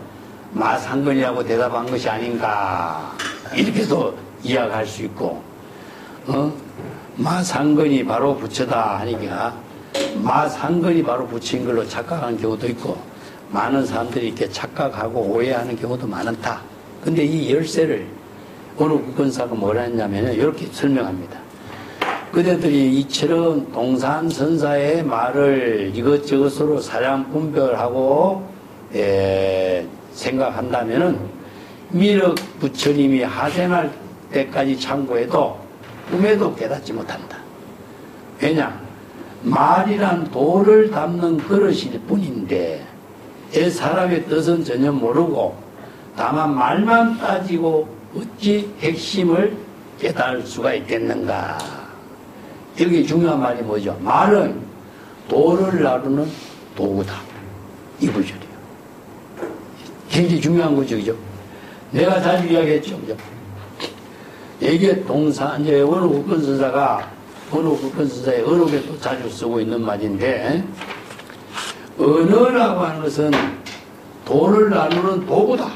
마상건이라고 대답한 것이 아닌가 이렇게도 이야기할 수 있고 마상건이 바로 부처다 하니까 마상건이 바로 부처인 걸로 착각하는 경우도 있고 많은 사람들이 이렇게 착각하고 오해하는 경우도 많다. 근데 이 열쇠를 어느 국건사가 뭐라 했냐면 이렇게 설명합니다. 그대들이 이처럼 동산선사의 말을 이것저것으로 사량 분별하고 생각한다면은 미륵 부처님이 하생할 때까지 참고해도 꿈에도 깨닫지 못한다. 왜냐? 말이란 돌을 담는 그릇일 뿐인데 사람의 뜻은 전혀 모르고 다만 말만 따지고 어찌 핵심을 깨달을 수가 있겠는가. 여기 중요한 말이 뭐죠? 말은 돌을 나르는 도구다. 이 구절이에요. 굉장히 중요한 거죠. 그죠? 내가 자주 이야기했죠. 그죠? 이게 동사, 이제 원어국권선사가 원어국권선사의 언어에 또 자주 쓰고 있는 말인데, 언어라고 하는 것은 돌을 나누는 도구다.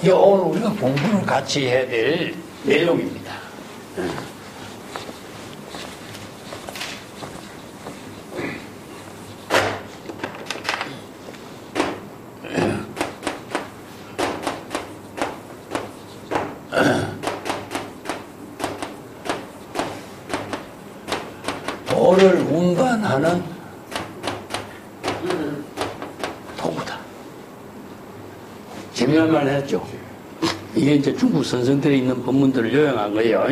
이게 오늘 우리가 공부를 같이 해야 될 내용입니다. 돌을 운반하는 도구다. 재미난 말 했죠. 이게 이제 중국 선생들이 있는 본문들을 요약한 거예요.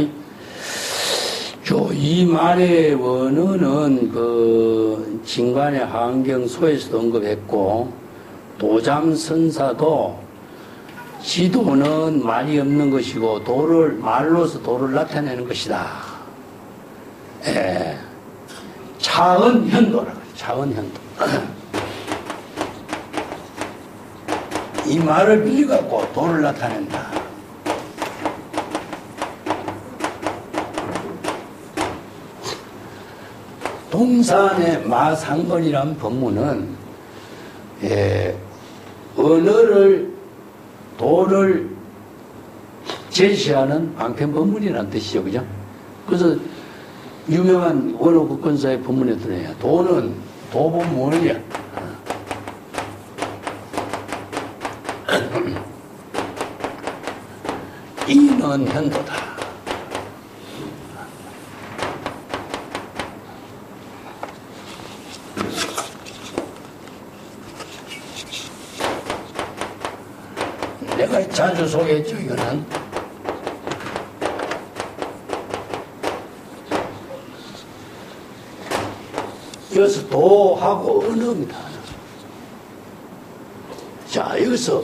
이 말의 원어는 그 진관의 하안경소에서도 언급했고, 도잠선사도 지도는 말이 없는 것이고 말로서 도를 나타내는 것이다. 차은현도라고 해요. 차은현도. 이 말을 빌려갖고 도를 나타낸다. 동산의 마상건이라는 법문은 언어를 도를 제시하는 방편법문이라는 뜻이죠. 그죠? 그래서 유명한 원어국권사의 법문에 들어요. 도는 도본 뭐냐? 이는 현도다. 내가 자주 소개했죠. 이거는 여기서 도하고 언어입니다. 자, 여기서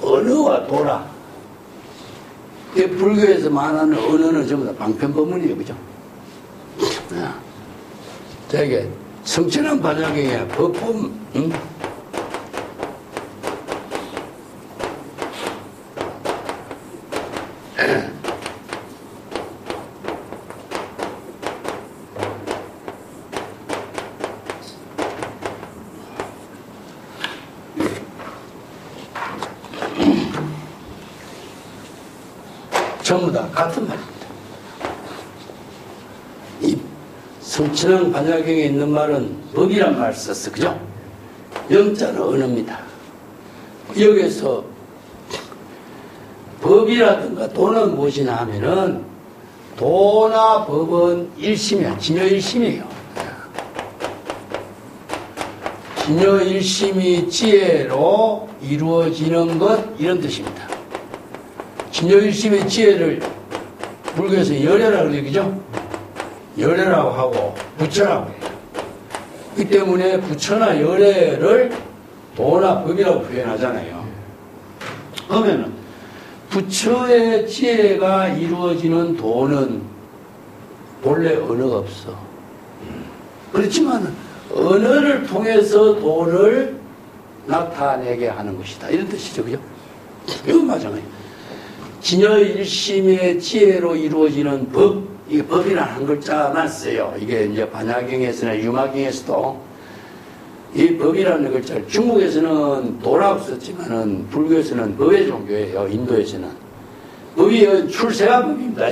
언어와 도라. 불교에서 말하는 언어는 전부 다 방편법문이에요. 그죠? 자, 이게 성천한 반야경의 법품, 전부 다 같은 말입니다. 이 성천왕 반야경에 있는 말은 법이란 말을 썼어. 그죠? 영자는 언어입니다. 여기서 법이라든가 도는 무엇이냐 하면은 도나 법은 일심이야. 진여일심이에요. 진여일심이 지혜로 이루어지는 것, 이런 뜻입니다. 진여일심의 지혜를 불교에서 열애라고 얘기죠. 열애라고 하고 부처라고 해요. 그 때문에 부처나 열애를 도나 법이라고 표현하잖아요. 그러면은 부처의 지혜가 이루어지는 도는 본래 언어가 없어. 그렇지만 언어를 통해서 도를 나타내게 하는 것이다. 이런 뜻이죠. 그죠? 이건 맞아요. 진여일심의 지혜로 이루어지는 법, 이게 법이라는 한 글자만 써요. 이게 이제 반야경에서나 유마경에서도 이 법이라는 글자를 중국에서는 도라고 썼지만은 불교에서는 법의 종교예요. 인도에서는 법이 출세가 법입니다.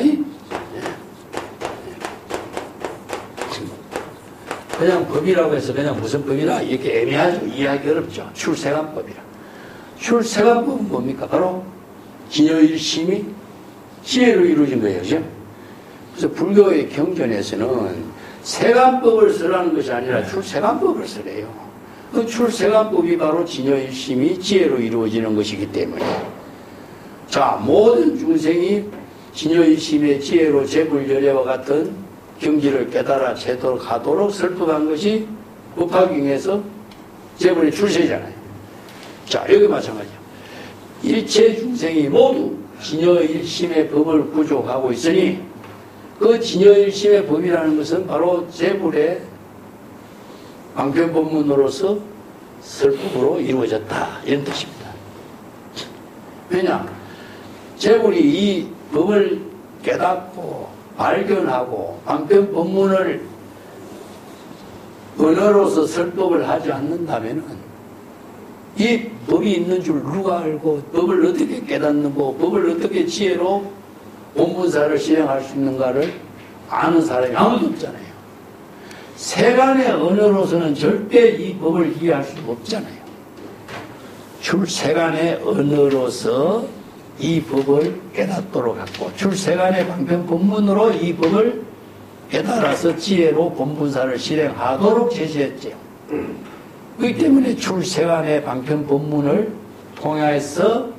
그냥 법이라고 해서 그냥 무슨 법이라 이렇게 애매하죠. 이해하기 어렵죠. 출세관법이라. 출세관법은 뭡니까? 바로 진여일심이 지혜로 이루어진 거예요. 그죠? 그래서 불교의 경전에서는 세관법을 쓰라는 것이 아니라 출세관법을 쓰래요. 그 출세관법이 바로 진여일심이 지혜로 이루어지는 것이기 때문에 자, 모든 중생이 진여일심의 지혜로 재불열애와 같은 경지를 깨달아 채도록 하도록 설법한 것이 법화경에서 재불의 출세잖아요. 자, 여기 마찬가지야. 일체 중생이 모두 진여일심의 법을 구족하고 있으니 그 진여일심의 법이라는 것은 바로 재불의 방편법문으로서 설법으로 이루어졌다, 이런 뜻입니다. 왜냐? 재불이 이 법을 깨닫고 발견하고 방편법문을 언어로서 설법을 하지 않는다면 이 법이 있는 줄 누가 알고 법을 어떻게 깨닫는고 법을 어떻게 지혜로 본분사를 실행할 수 있는가를 아는 사람이 아무도 없잖아요. 세간의 언어로서는 절대 이 법을 이해할 수 없잖아요. 출세간의 언어로서 이 법을 깨닫도록 하고 출세간의 방편법문으로 이 법을 깨달아서 지혜로 본분사를 실행하도록 제시했죠. 그렇기 때문에 출세간의 방편법문을 통해서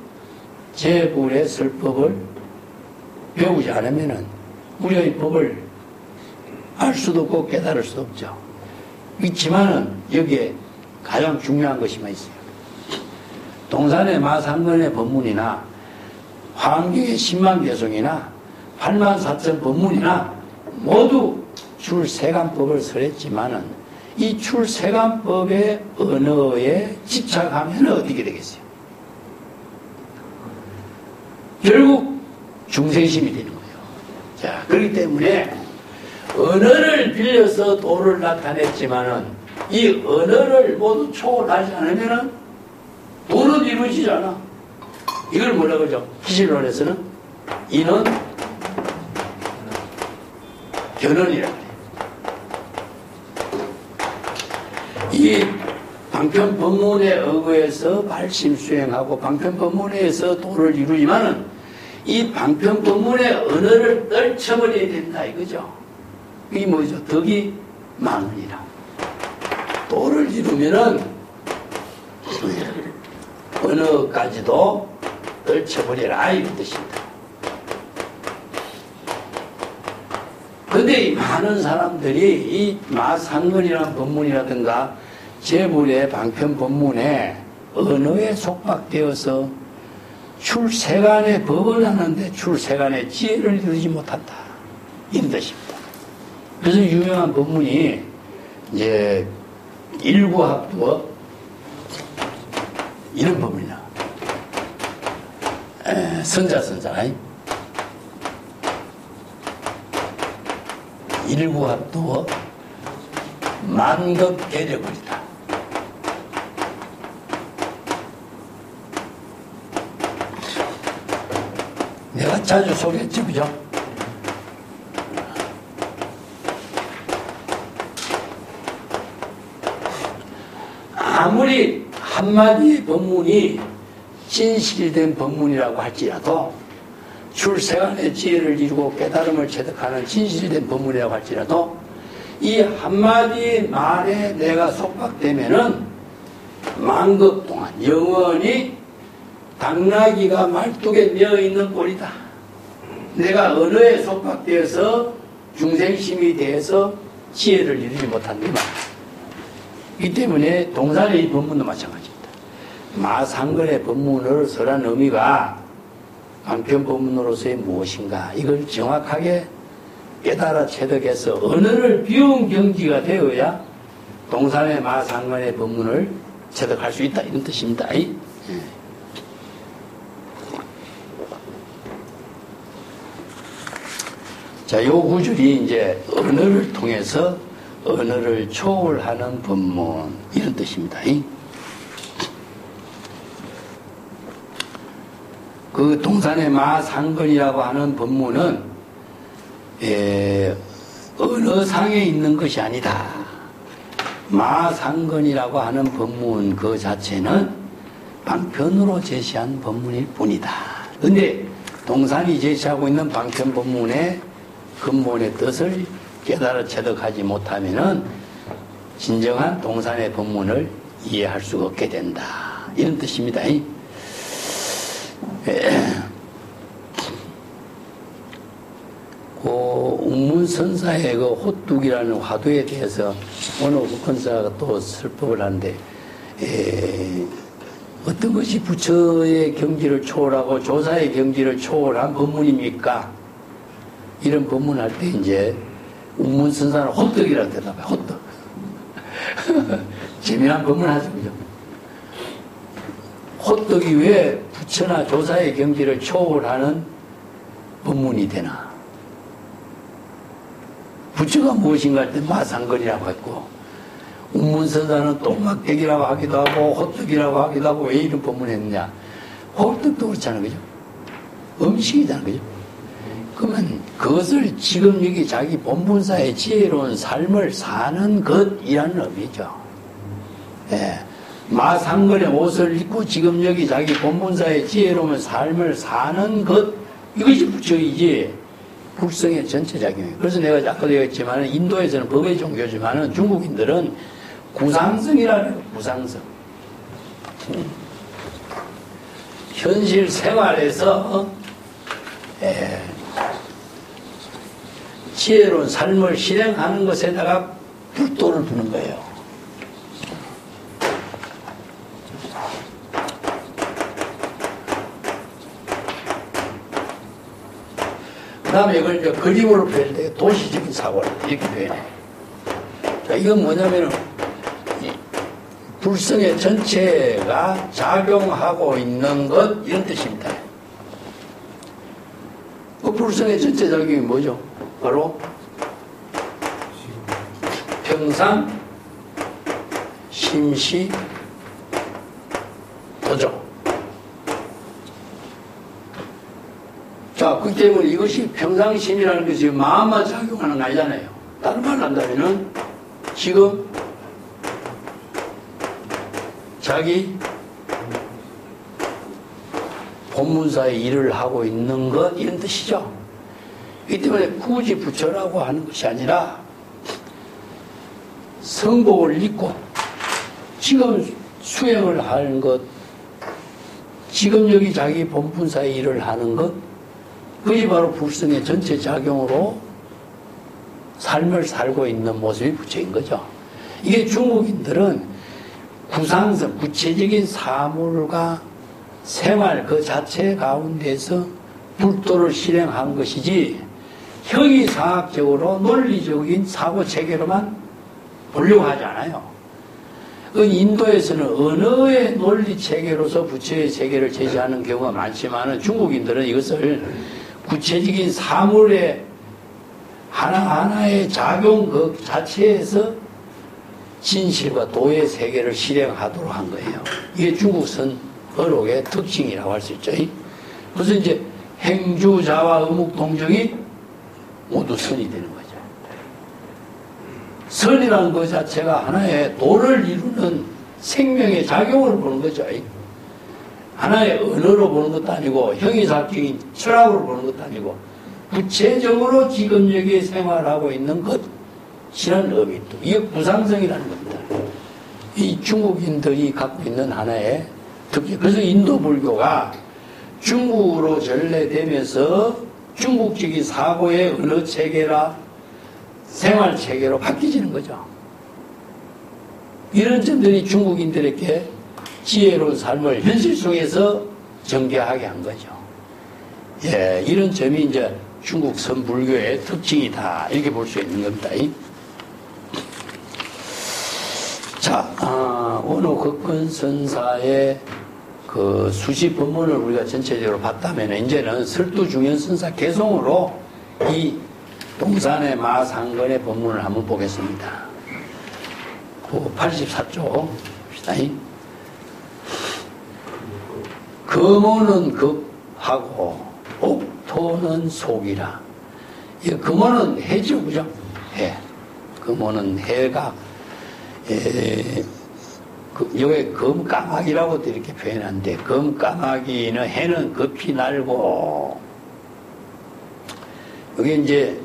재불의 설법을 배우지 않으면 우리의 법을 알 수도 없고 깨달을 수도 없죠. 있지만은 여기에 가장 중요한 것이만 있어요. 동산의 마상근의 법문이나 화엄경의 10만개송이나 84,000 법문이나 모두 출세간법을 설했지만은 이 출세간법의 언어에 집착하면 어떻게 되겠어요? 결국 중생심이 되는 거예요. 자, 그렇기 때문에 언어를 빌려서 도를 나타냈지만은 이 언어를 모두 초월하지 않으면은 도는 이루어지지 않아. 이걸 뭐라 그러죠? 기실론에서는 이는 견언이라 그래요. 이 방편법문에 의거해서 발심 수행하고 방편법문에서 도를 이루지만은 이 방편법문의 언어를 떨쳐버려야 된다 이거죠. 이게 뭐죠? 덕이 많으니라. 도를 이루면은 언어까지도 떨쳐버려라 이런 뜻입니다. 그런데 이 많은 사람들이 이 마상근이라는 법문이라든가 재불의 방편 법문에 언어에 속박되어서 출세간의 법을 하는데 출세간의 지혜를 이루지 못한다 이런 뜻입니다. 그래서 유명한 법문이 이제 일구합두어 이런 법문이야. 선자선자 일구합두어 만급계력을이다. 내가 자주 소개했죠, 그죠? 아무리 한마디의 법문이 진실된 법문이라고 할지라도 출세간의 지혜를 이루고 깨달음을 체득하는 진실된 법문이라고 할지라도 이 한마디 말에 내가 속박되면은 만급 동안 영원히 당나귀가 말뚝에 매어있는 꼴이다. 내가 언어에 속박되어서 중생심이 되어서 지혜를 이루지 못한다. 이 때문에 동산의 이 법문도 마찬가지입니다. 마상근의 법문을 설한 의미가 방편 법문으로서의 무엇인가 이걸 정확하게 깨달아 체득해서 언어를 비운 경지가 되어야 동산의 마상근의 법문을 체득할 수 있다 이런 뜻입니다. 자, 요 구절이 이제 언어를 통해서 언어를 초월하는 법문 이런 뜻입니다. 그 동산의 마상근이라고 하는 법문은 언어상에 있는 것이 아니다. 마상근이라고 하는 법문 그 자체는 방편으로 제시한 법문일 뿐이다. 그런데 동산이 제시하고 있는 방편 법문의 근본의 뜻을 깨달아 체득하지 못하면은 진정한 동산의 법문을 이해할 수가 없게 된다. 이런 뜻입니다. 운문선사의 그 호뚝이라는 화두에 대해서 오늘 국헌사가 또 설법을 하는데, 어떤 것이 부처의 경지를 초월하고 조사의 경지를 초월한 법문입니까? 이런 법문할 때 이제 운문선사는 호떡이라고 대답해요. 호떡. 재미난 법문하죠, 그죠? 호떡이 왜 부처나 조사의 경지를 초월하는 법문이 되나? 부처가 무엇인가 할 때 마상건이라고 했고, 운문선사는 똥막대기라고 하기도 하고 호떡이라고 하기도 하고, 왜 이런 법문을 했느냐? 호떡도 그렇잖아요, 그죠? 음식이잖아요, 그죠? 그러면 그것을 지금 여기 자기 본분사의 지혜로운 삶을 사는 것이라는 의미죠. 예. 마상건의 옷을 입고 지금 여기 자기 본분사의 지혜로운 삶을 사는 것, 이것이 부처이지 불성의 전체 작용이에요. 그래서 내가 아까도 얘기했지만 인도에서는 법의 종교지만 중국인들은 구상성이라는 거예요. 구상성. 현실 생활에서 지혜로운 삶을 실행하는 것에다가 불도를 두는 거예요. 그 다음에 이걸 이제 그림으로 표현해요. 도시적인 사고를 이렇게 표현해요. 자, 이건 뭐냐면은, 불성의 전체가 작용하고 있는 것, 이런 뜻입니다. 그 불성의 전체 작용이 뭐죠? 바로, 평상, 심시, 도적. 자, 그렇기 때문에 이것이 평상심이라는 것이 마음만 작용하는 거 아니잖아요. 다른 말로 한다면은, 지금, 자기 본문사의 일을 하고 있는 것, 이런 뜻이죠. 이 때문에 굳이 부처라고 하는 것이 아니라, 성복을 잊고, 지금 수행을 하는 것, 지금 여기 자기 본분사의 일을 하는 것, 그것이 바로 불성의 전체 작용으로 삶을 살고 있는 모습이 부처인 거죠. 이게 중국인들은 구상성, 구체적인 사물과 생활 그 자체 가운데서 불도를 실행한 것이지 형이상학적으로 논리적인 사고체계로만 보려고 하지 않아요. 그 인도에서는 언어의 논리체계로서 부처의 세계를 제시하는 경우가 많지만 중국인들은 이것을 구체적인 사물의 하나하나의 작용 그 자체에서 진실과 도의 세계를 실행하도록 한 거예요. 이게 중국선 어록의 특징이라고 할 수 있죠. 그래서 이제 행주자와 의묵동정이 모두 선이 되는 거죠. 선이라는 것 자체가 하나의 도를 이루는 생명의 작용을 보는 거죠. 하나의 언어로 보는 것도 아니고 형이상적인 철학으로 보는 것도 아니고 구체적으로 지금 여기에 생활하고 있는 것이라는 의미도, 이게 구상성이라는 겁니다. 이 중국인들이 갖고 있는 하나의 특징. 그래서 인도 불교가 중국으로 전래되면서 중국적인 사고의 언어 체계라 생활 체계로 바뀌지는 거죠. 이런 점들이 중국인들에게 지혜로운 삶을 현실 속에서 전개하게 한 거죠. 예, 이런 점이 이제 중국 선불교의 특징이다, 이렇게 볼 수 있는 겁니다. 자, 오늘 극근선사의 그 수시 법문을 우리가 전체적으로 봤다면 이제는 설두중현선사 개송으로 이 동산의 마상건의 법문을 한번 보겠습니다. 84쪽 봅시다. 금호는 급하고 옥토는 속이라. 이 금호는 해죠, 그죠? 해. 금호는 해가 여기 금까마귀라고도 이렇게 표현하는데, 금까마귀는 해는 급히 날고, 여기 이제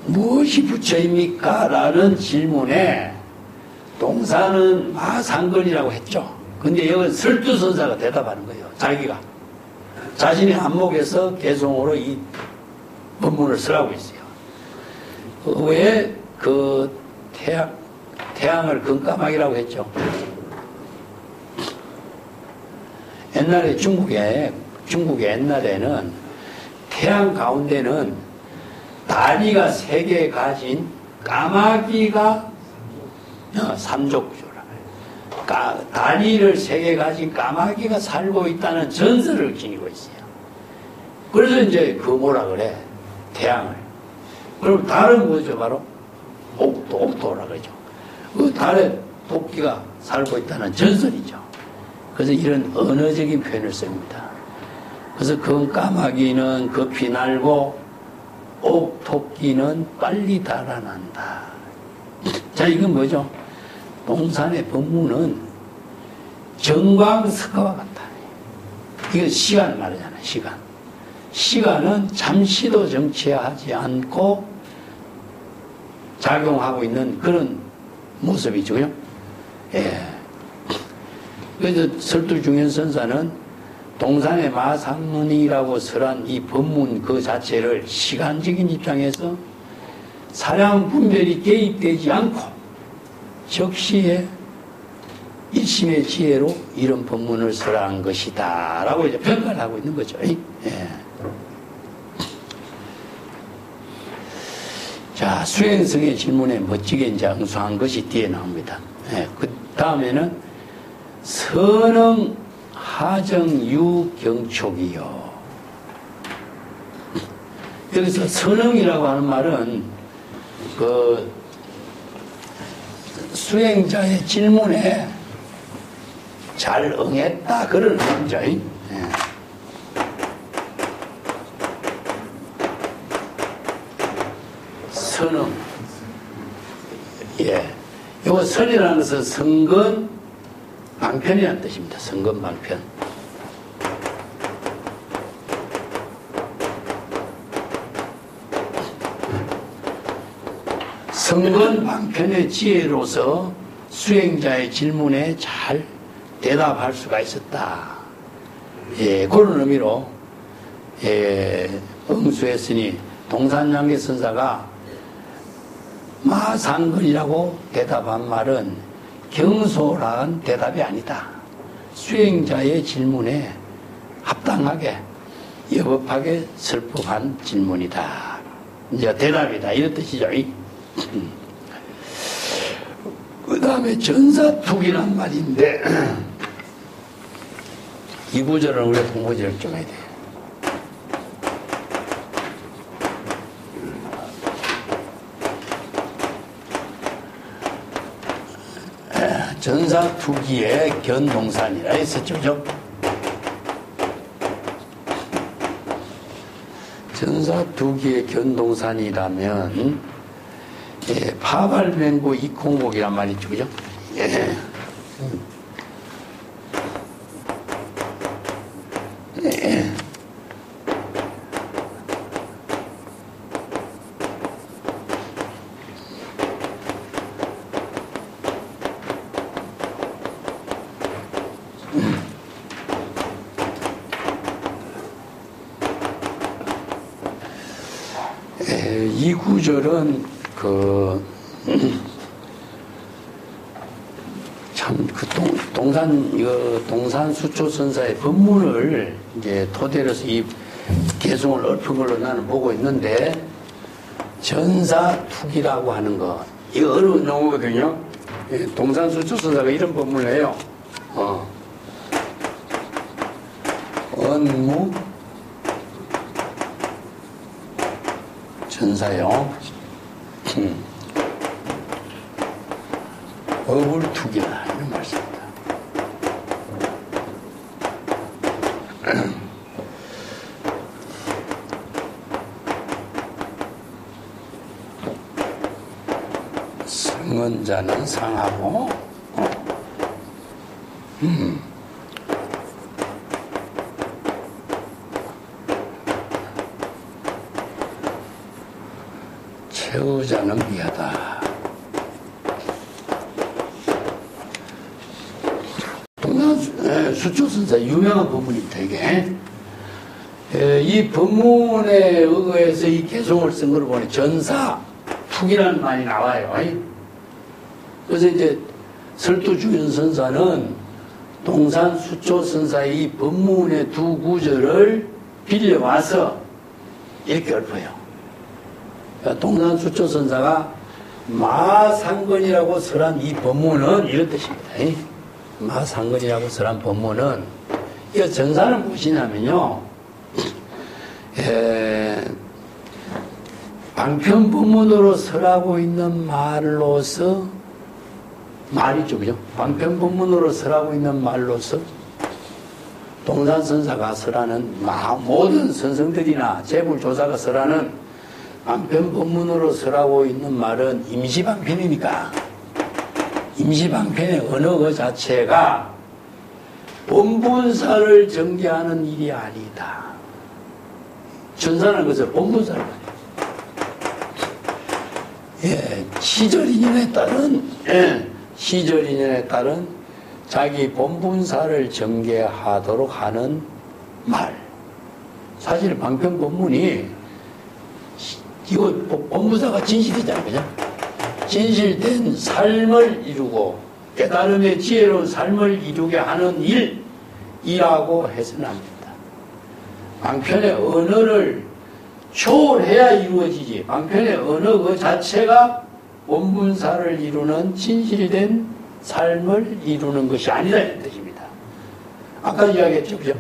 무엇이 부처입니까? 라는 질문에 동사는 마상건이라고 했죠. 근데 여기 설두선사가 대답하는 거예요. 자기가 자신의 안목에서 개송으로 이 법문을 쓰라고 했어요. 왜 그 태양을 금까마귀라고 했죠? 옛날에 중국에 옛날에는 태양 가운데는 다리가 3개 가진 까마귀가 삼족주라. 다리를 3개 가진 까마귀가 살고 있다는 전설을 지니고 있어요. 그래서 이제 그 뭐라 그래? 태양을. 그럼 달은 뭐죠? 바로 옥도라 그러죠. 그 달에 토끼가 살고 있다는 전설이죠. 그래서 이런 언어적인 표현을 씁니다. 그래서 금까마귀는 급히 날고 옥토끼는 빨리 달아난다. 자, 이건 뭐죠? 동산의 법문은 정광석화와 같다. 이건 시간 말이잖아요. 시간은 잠시도 정체하지 않고 작용하고 있는 그런 모습이죠. 예. 그래서 설두중현선사는 동산의 마상문이라고 설한 이 법문 그 자체를 시간적인 입장에서 사량 분별이 개입되지 않고 적시에 일심의 지혜로 이런 법문을 설한 것이다 라고 이제 평가를 하고 있는 거죠. 예. 자, 수행성의 질문에 멋지게 이제 응수한 것이 뒤에 나옵니다. 예. 그 다음에는 선응 하정유 경촉이요. 여기서 선응이라고 하는 말은 그 수행자의 질문에 잘 응했다 그런 의미죠. 예. 선응. 예. 요거 선이라는 것은 성근 방편이라는 뜻입니다. 성근 방편. 성근 방편의 지혜로서 수행자의 질문에 잘 대답할 수가 있었다. 예, 그런 의미로 응수했으니 동산양계 선사가 마상근이라고 대답한 말은 경솔한 대답이 아니다. 수행자의 질문에 합당하게 여법하게 설법한 질문이다. 이제 대답이다. 이런 뜻이죠. 그 다음에 전사투기란 말인데 이 구절은 우리가 공부지를 좀 해야 돼요. 전사투기의 견동산이라 했었죠. 그죠? 전사투기의 견동산이라면 예, 파발맹구 이콩곡이란 말이 있죠. 그죠? 예. 예. 이 구절은 동산 수초선사의 법문을 이제 토대로 해서 이 개성을 읊은 걸로 나는 보고 있는데, 전사투기라고 하는 거, 이거 어려운 용어거든요. 동산 수초선사가 이런 법문을 해요. 언무 전사요. 업을 투기다 이런 말씀입니다. 성언자는 상하고 최후자는 미하다. 수초선사 유명한 법문입니다. 이게 이 법문에 의거해서 이 개송을 쓴 걸 보니 전사 투기라는 말이 나와요. 그래서 이제 설두중현선사는 동산수초선사의 이 법문의 두 구절을 빌려와서 이렇게 읊어요. 그러니까 동산수초선사가 마상건이라고 설한 이 법문은 이런 뜻입니다. 마상건이라고 설한 법문은 이 전사는 무엇이냐면요, 방편 법문으로 설하고 있는 말로서 말이죠, 그죠? 방편 법문으로 설하고 있는 말로서 동산선사가 설하는 모든 선성들이나 재불조사가 설하는 방편 법문으로 설하고 있는 말은 임시방편이니까 임시방편의 언어 그 자체가 본분사를 전개하는 일이 아니다. 전사는 것을 본분사를 말해요. 시절인연에 따른 자기 본분사를 전개하도록 하는 말. 사실 방편 법문이 이거 본분사가 진실이잖아요, 그죠? 진실된 삶을 이루고 깨달음의 지혜로운 삶을 이루게 하는 일이라고 해서는 안 된다. 방편의 언어를 초월해야 이루어지지. 방편의 언어 그 자체가 본분사를 이루는 진실된 삶을 이루는 것이 아니다 이런 뜻입니다. 아까 이야기했죠, 그죠?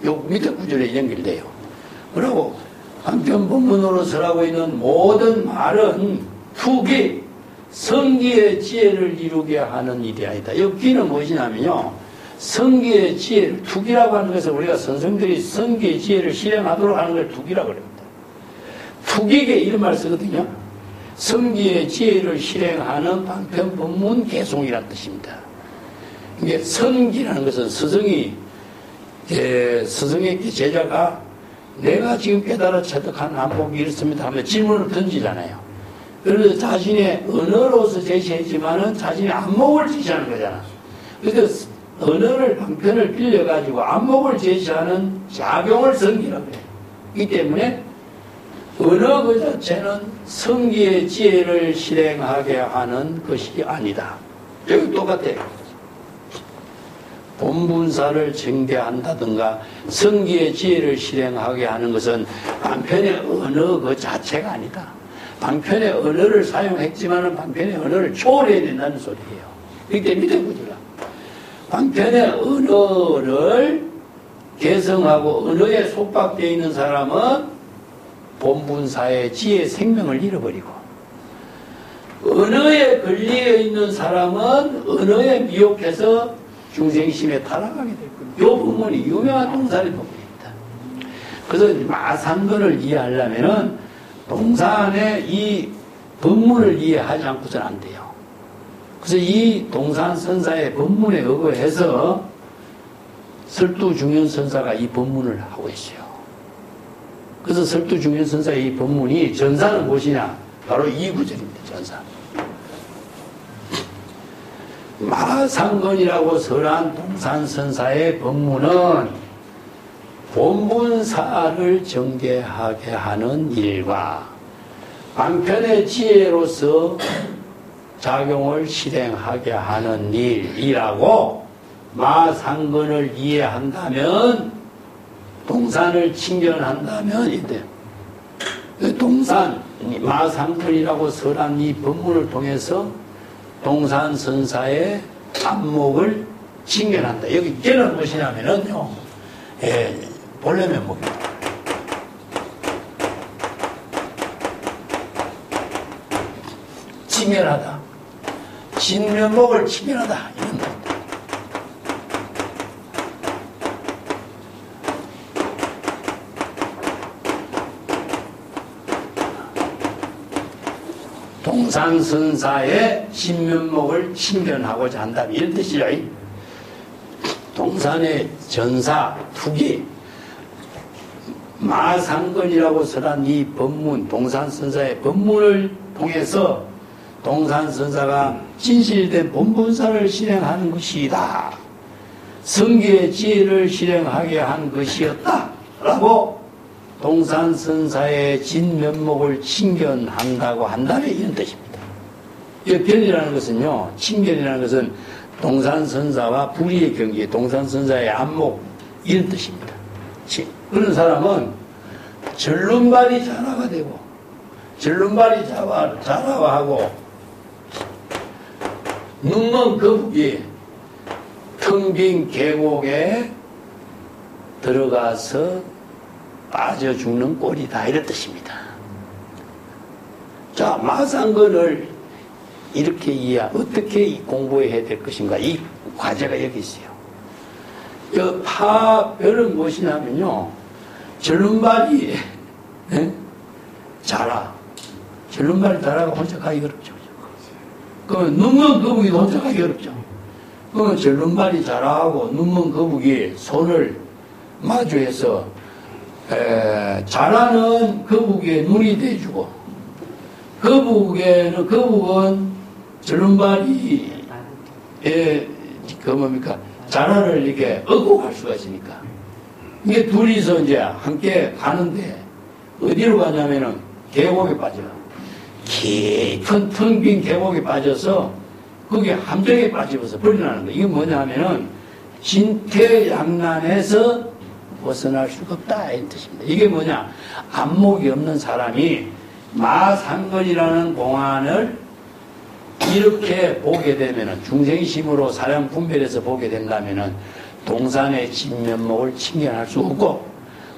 요 밑에 구절에 연결돼요. 그리고 방편 본문으로 설하고 있는 모든 말은 투기, 성기의 지혜를 이루게 하는 일이 아니다. 여기는 무엇이냐면요, 성기의 지혜를, 투기라고 하는 것은 우리가 선생들이 성기의 지혜를 실행하도록 하는 걸 투기라고 합니다. 투기계 이런 말을 쓰거든요. 성기의 지혜를 실행하는 방편 법문 개송이라는 뜻입니다. 이게 성기라는 것은 스승의 제자가 내가 지금 깨달아 체득한 안목이 이렇습니다 하면 질문을 던지잖아요. 그래서 자신의 언어로서 제시했지만은 자신의 안목을 제시하는 거잖아. 그래서 언어를 방편을 빌려가지고 안목을 제시하는 작용을 성기라고 해요. 이 때문에 언어 그 자체는 성기의 지혜를 실행하게 하는 것이 아니다. 여기 똑같아요. 본분사를 전개한다든가 성기의 지혜를 실행하게 하는 것은 방편의 언어 그 자체가 아니다. 방편의 언어를 사용했지만은 방편의 언어를 초월해야 된다는 소리예요. 그때 밑에 보시라. 방편의 언어를 개성하고 언어에 속박되어 있는 사람은 본분사의 지혜 생명을 잃어버리고, 언어에 걸려 있는 사람은 언어에 미혹해서 중생심에 타락하게 될 겁니다. 이 부분이 유명한 동산의 부분입니다. 그래서 마상건을 이해하려면은 동산의 이 법문을 이해하지 않고서는 안 돼요. 그래서 이 동산선사의 법문에 의거해서 설두중현선사가 이 법문을 하고 있어요. 그래서 설두중현선사의 이 법문이 전사는 무엇이냐? 바로 이 구절입니다. 전사. 마상건이라고 설한 동산선사의 법문은 본분사를 전개하게 하는 일과 방편의 지혜로서 작용을 실행하게 하는 일이라고 마상건을 이해한다면, 동산을 친견한다면 이때 동산 마상건이라고 설한 이 법문을 통해서 동산선사의 안목을 친견한다. 여기 걔는 무엇이냐면요, 본래면 뭡니다. 친견하다, 진면목을 친견하다 이런 겁니다. 동산선사의 신면목을 친견하고자 한다 이런 뜻이죠. 동산의 전사, 투기, 마상건이라고 설한 이 법문, 동산선사의 법문을 통해서 동산선사가 진실된 본분사를 실행하는 것이다. 성기의 지혜를 실행하게 한 것이었다. 라고 동산선사의 진면목을 칭견한다고 한다면 이런 뜻입니다. 이 변이라는 것은요, 칭견이라는 것은 동산선사와 불의의 경계, 동산선사의 안목, 이런 뜻입니다. 그런 사람은 절름발이 자라가 되고, 절름발이 자라가 하고, 눈먼 거북이 텅 빈 계곡에 들어가서 빠져 죽는 꼴이다, 이런 뜻입니다. 자, 마상건을 이렇게 어떻게 공부해야 될 것인가, 이 과제가 여기 있어요. 파별은 무엇이냐면요, 절름발이 자라. 절름발이 자라가 혼자 가기 어렵죠. 그러면 눈먼 거북이도 혼자 가기 어렵죠. 그러면 절름발이 자라하고 눈먼 거북이 손을 마주해서 자라는 거북이에 눈이 대주고, 거북은 절름발이 자라를 이렇게 얻고 갈 수가 있으니까, 이게 둘이서 이제 함께 가는데 어디로 가냐면은 계곡에 빠져요. 깊은 텅 빈 계곡에 빠져서 거기에 함정에 빠져서 버리라는 거예요. 이게 뭐냐 하면은 진퇴양난에서 벗어날 수가 없다, 이 뜻입니다. 이게 뭐냐, 안목이 없는 사람이 마상건이라는 공안을 이렇게 보게 되면은, 중생심으로 사량 분별해서 보게 된다면은 동산의 진면목을 칭견할 수 없고,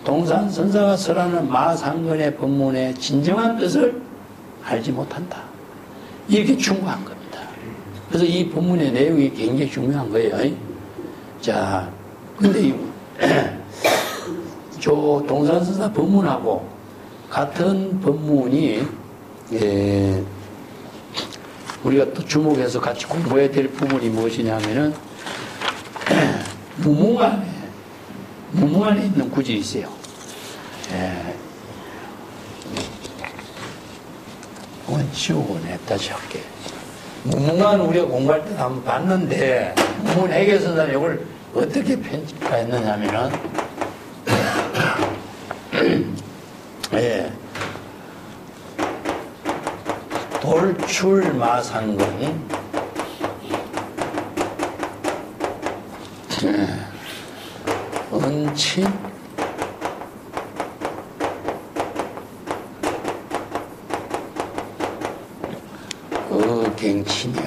동산선사가 설하는 마상건의 법문의 진정한 뜻을 알지 못한다, 이렇게 충고한 겁니다. 그래서 이 법문의 내용이 굉장히 중요한 거예요. 자, 근데 저 동산선사 법문하고 같은 법문이 우리가 또 주목해서 같이 공부해야 될 부분이 무엇이냐면은 무문안에 있는 구절이 있어요. 이건 지우고네, 다시 할게. 무문안 우리가 공부할 때 한번 봤는데, 무문 해결선사는 이걸 어떻게 편집했느냐면은 돌출마상건, 은친, 갱치며,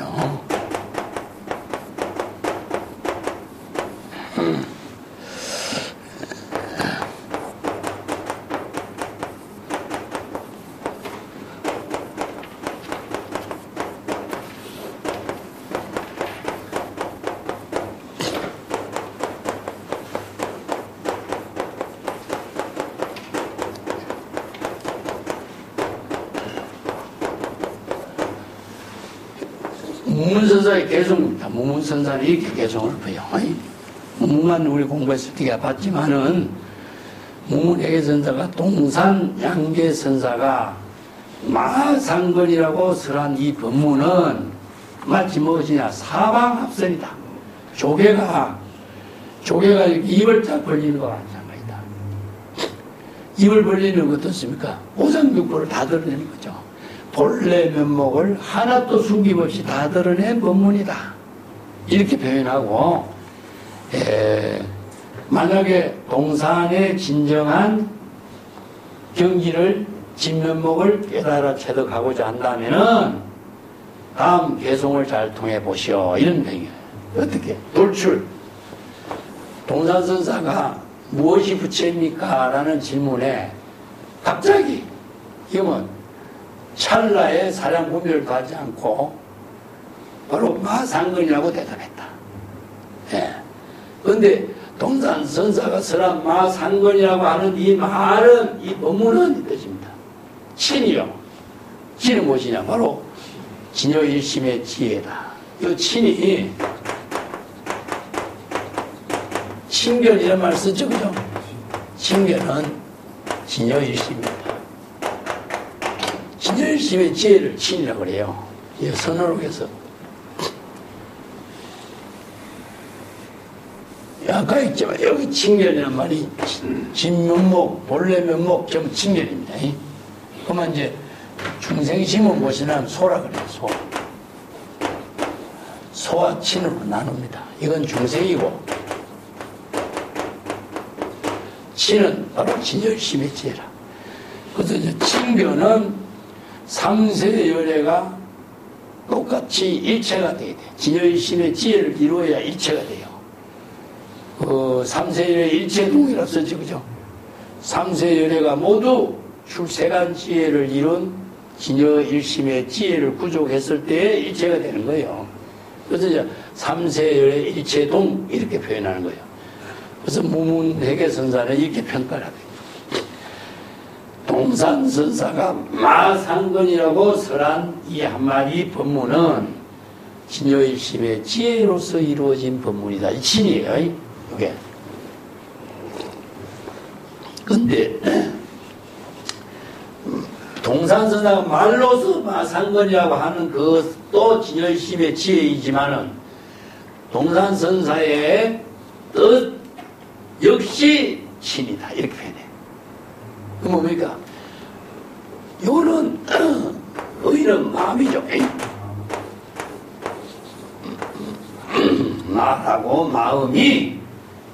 무문선사의 개성입니다. 무문선사는 이렇게 개성을 보여. 무문만 우리 공부했을 때 봤지만은, 무문회계선사가 동산양계선사가 마상건이라고 설한 이 법문은 마치 무엇이냐, 사방합선이다. 조개가 이렇게 입을 쫙 벌리는 것 같단 말이다. 입을 벌리는 것 어떻습니까? 오상육부를 다 드러내는 거죠. 본래 면목을 하나도 숨김없이 다 드러낸 법문이다, 이렇게 표현하고, 만약에 동산의 진정한 경지를, 진면목을 깨달아 체득하고자 한다면은 다음 개송을 잘 통해 보시오, 이런 내용이에요. 어떻게? 돌출. 동산선사가 무엇이 부처입니까? 라는 질문에 갑자기, 이건 찰나에 사량 분별도 하지 않고 바로 마상건이라고 대답했다. 그런데 동산선사가 설한 마상건이라고 하는 이 말은, 이 법문은 이 뜻입니다. 친이요. 친은 무엇이냐? 바로 진여일심의 지혜다. 이 친이, 친견이란 말 쓰죠, 그죠? 친견은 진여일심입니다. 진여일심의 지혜를 친이라고 그래요. 이 선언록에서. 아까 했지만 여기 칭견이란 말이 진면목, 본래 면목 전부 칭견입니다. 그러면 이제 중생심은 무엇이냐면 소라 그래요. 소. 소와 친으로 나눕니다. 이건 중생이고 친은 바로 진열심의 지혜라. 그래서 이제 칭견은 삼세열애가 똑같이 일체가 돼야 돼. 진열심의 지혜를 이루어야 일체가 돼요. 삼세열애 일체동이라 쓰지, 그죠? 삼세열애가 모두 출세간 지혜를 이룬 진여일심의 지혜를 구족했을 때 일체가 되는 거예요. 그래서 이제 삼세열애 일체동 이렇게 표현하는 거예요. 그래서 무문회계선사는 이렇게 평가를 합니다. 동산선사가 마상건이라고 설한 이 한마디 법문은 진여일심의 지혜로서 이루어진 법문이다. 이 친이에요. 이게. 근데 동산선사가 말로서 마상건이라고 하는 그것도 진여일심의 지혜이지만은 동산선사의 뜻 역시 친이다. 이렇게 표현해. 그 뭡니까? 요거는 의는 마음이죠. 나라고 마음이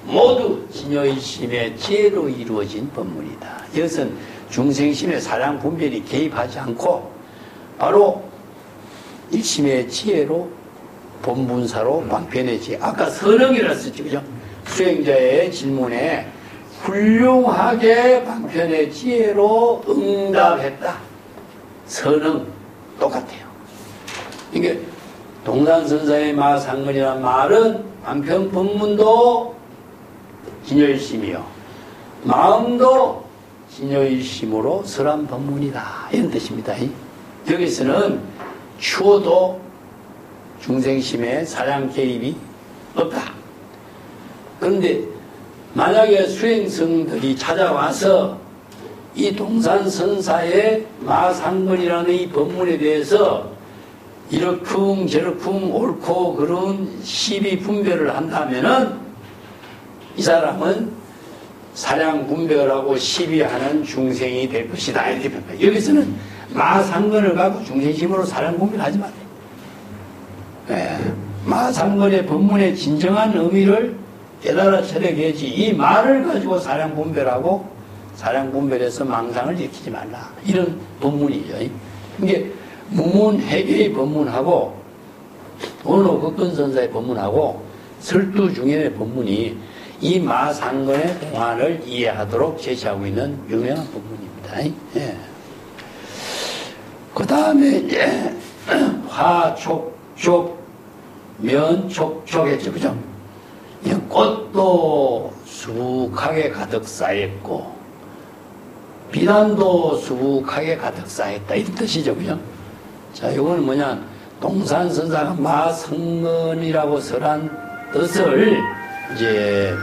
모두 진여일심의 지혜로 이루어진 법문이다. 이것은 중생심의 사량 분별이 개입하지 않고 바로 일심의 지혜로 본분사로 방편해지. 아까 선응이라 썼죠, 그죠? 수행자의 질문에 훌륭하게 방편의 지혜로 응답했다. 선응 똑같아요. 이게 동산선사의 마상건이라는 말은 방편 법문도 진여일심이요, 마음도 진여일심으로 설한 법문이다. 이런 뜻입니다. 여기서는 추워도 중생심의 사량 개입이 없다. 그런데 만약에 수행성들이 찾아와서 이 동산선사의 마상건이라는 이 법문에 대해서 이러쿵 저러쿵 옳고 그런 시비 분별을 한다면은 이 사람은 사량 분별하고 시비하는 중생이 될 것이다. 이렇게 평가해요. 여기서는 마상건을 갖고 중생심으로 사량 분별하지 말아요. 마상건의 법문의 진정한 의미를 깨달아 철학해야지. 이 말을 가지고 사량 분별하고 사량 분별해서 망상을 일으키지 말라. 이런 법문이죠. 이게 무문회계의 법문하고 원호극근선사의 법문하고 설두중현의 법문이 이 마상건의 공안을 이해하도록 제시하고 있는 유명한 법문입니다. 예. 그 다음에 이제 화촉촉 면촉촉 했죠, 그죠? 꽃도 수북하게 가득 쌓였고 비단도 수북하게 가득 쌓였다. 이런 뜻이죠, 그죠? 자, 이거는 뭐냐? 동산선사가 마성건이라고 설한 뜻을 이제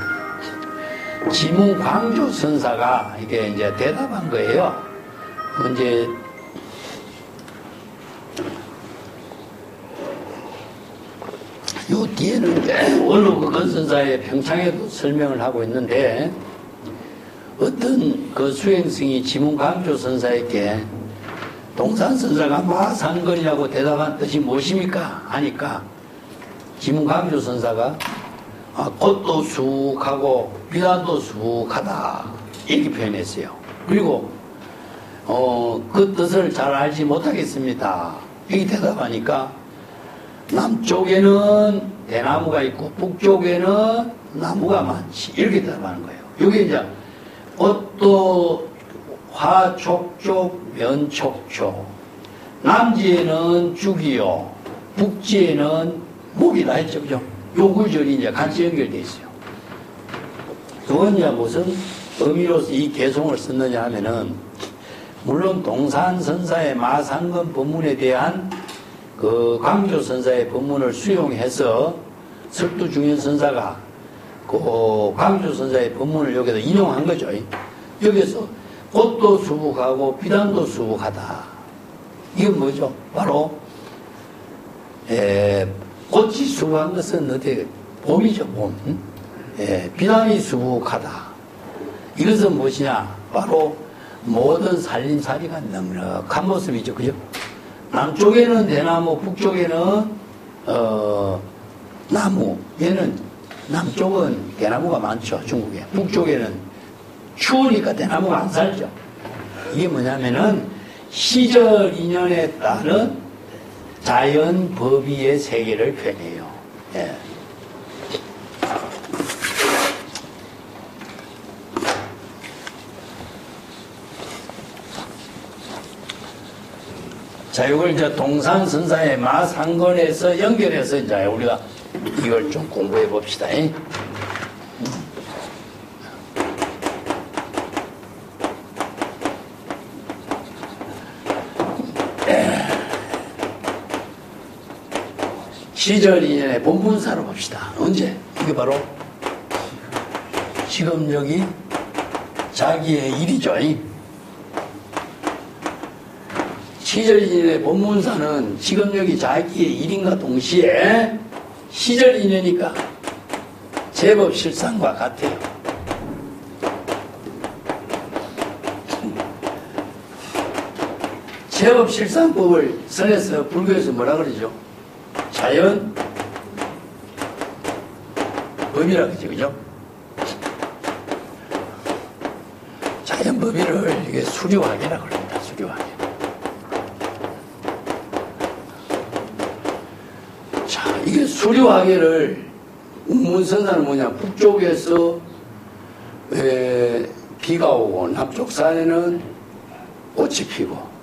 지문광조선사가 이게 이제 대답한 거예요. 이제 요 뒤에는 이제 원호극건선사의 평창에도 설명을 하고 있는데, 어떤 그 수행승이 지문광조선사에게 동산선사가 마상건이라고 대답한 뜻이 무엇입니까? 하니까 지문광조선사가 꽃도 수북하고 비단도 수북하다 이렇게 표현했어요. 그리고 그 뜻을 잘 알지 못하겠습니다 이렇게 대답하니까 남쪽에는 대나무가 있고 북쪽에는 나무가 많지 이렇게 대답하는 거예요. 여기 이제 꽃도 화촉촉 면촉촉, 남지에는 죽이요 북지에는 목이다 했죠, 그죠? 요 구절이 이제 같이 연결되어 있어요. 이건 이제 무슨 의미로서 이 개송을 썼느냐 하면은, 물론 동산선사의 마상건 법문에 대한 그 광조선사의 법문을 수용해서 설두중현선사가 그 광조선사의 법문을 여기서 인용한 거죠. 여기서 꽃도 수북하고 비단도 수북하다. 이건 뭐죠? 바로 꽃이 수북한 것은 어디 봄이죠, 봄. 비단이 수북하다. 이것은 무엇이냐? 바로 모든 살림살이가 넉넉한 모습이죠. 그죠? 남쪽에는 대나무, 북쪽에는 나무. 얘는 남쪽은 대나무가 많죠. 중국에. 북쪽에는 추우니까 대나무가 안 살죠. 이게 뭐냐면은 시절 인연에 따른 자연 법위의 세계를 표현해요. 예. 자, 이걸 이제 동산선사의 마상건에서 연결해서 이제 우리가 이걸 좀 공부해 봅시다. 시절 인연의 본분사로 봅시다. 언제? 이게 바로 지금 여기 자기의 일이죠. 시절 인연의 본문사는 지금 여기 자기의 일인과 동시에 시절 인연이니까 제법 실상과 같아요. 제법 실상법을 선에서 불교에서 뭐라 그러죠? 자연 법이라 그러죠. 그죠? 자연 법위를 이게 수료하기라고 그럽니다. 수료하기. 이게 수료하기를 운문선사는 뭐냐? 북쪽에서 비가 오고 남쪽 산에는 꽃이 피고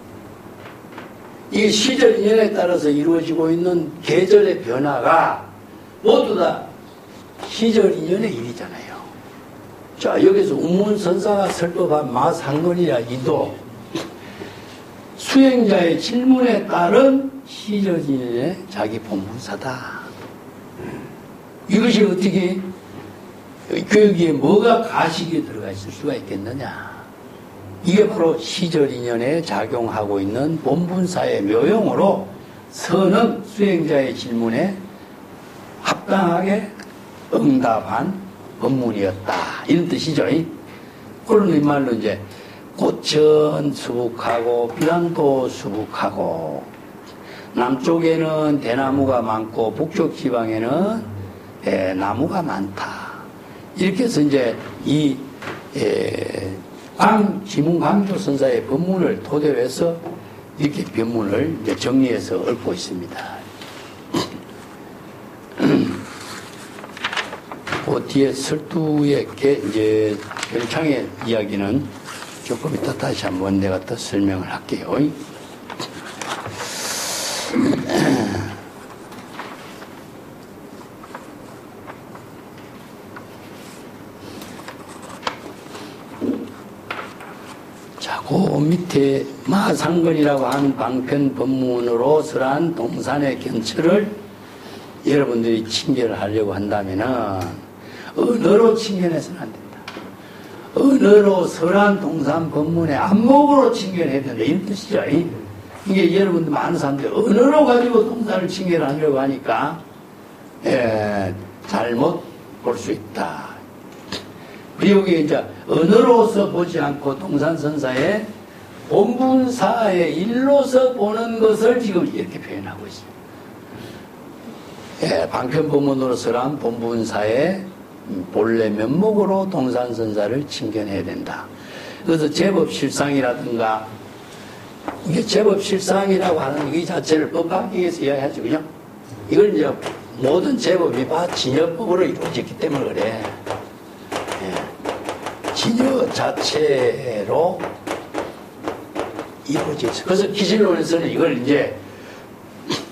이게 시절 인연에 따라서 이루어지고 있는 계절의 변화가 모두 다 시절 인연의 일이잖아요. 자, 여기서 운문선사가 설법한 마상건이라 이도 수행자의 질문에 따른 시절 인연의 자기 본분사다. 이것이 어떻게 교육에 뭐가 가식이 들어가 있을 수가 있겠느냐. 이게 바로 시절 인연에 작용하고 있는 본분사의 묘용으로 선은 수행자의 질문에 합당하게 응답한 법문이었다. 이런 뜻이죠. 그런 말로 이제 꽃은 수북하고 비단도 수북하고 남쪽에는 대나무가 많고 북쪽 지방에는 나무가 많다. 이렇게 해서 이제 이 지문광조 선사의 법문을 토대로 해서 이렇게 법문을 이제 정리해서 읊고 있습니다. 그 뒤에 설두의 이제 별창의 이야기는 조금 이따 다시 한번 내가 또 설명을 할게요. 자, 그 밑에 마상건이라고 하는 방편 법문으로 설한 동산의 경처를 여러분들이 칭견을 하려고 한다면은 언어로 칭견해서는 안 된다. 언어로 설한 동산 법문의 안목으로 칭견해야 된다. 이런 뜻이죠. 이게 여러분들 많은 사람들이 언어로 가지고 동산을 칭견하려고 하니까 잘못 볼 수 있다. 그리고 이제 언어로서 보지 않고 동산선사의 본분사의 일로서 보는 것을 지금 이렇게 표현하고 있습니다. 방편법문으로 설한 본분사의 본래 면목으로 동산선사를 칭견해야 된다. 그래서 제법실상이라든가 이게 제법실상이라고 하는 이 자체를 법학기에서 이야기하죠. 그죠? 이걸 이제 모든 제법이 다 진여법으로 이루어졌기 때문에 그래. 진여 자체로 이루어져 있어요. 그래서 기실론에서는 이걸 이제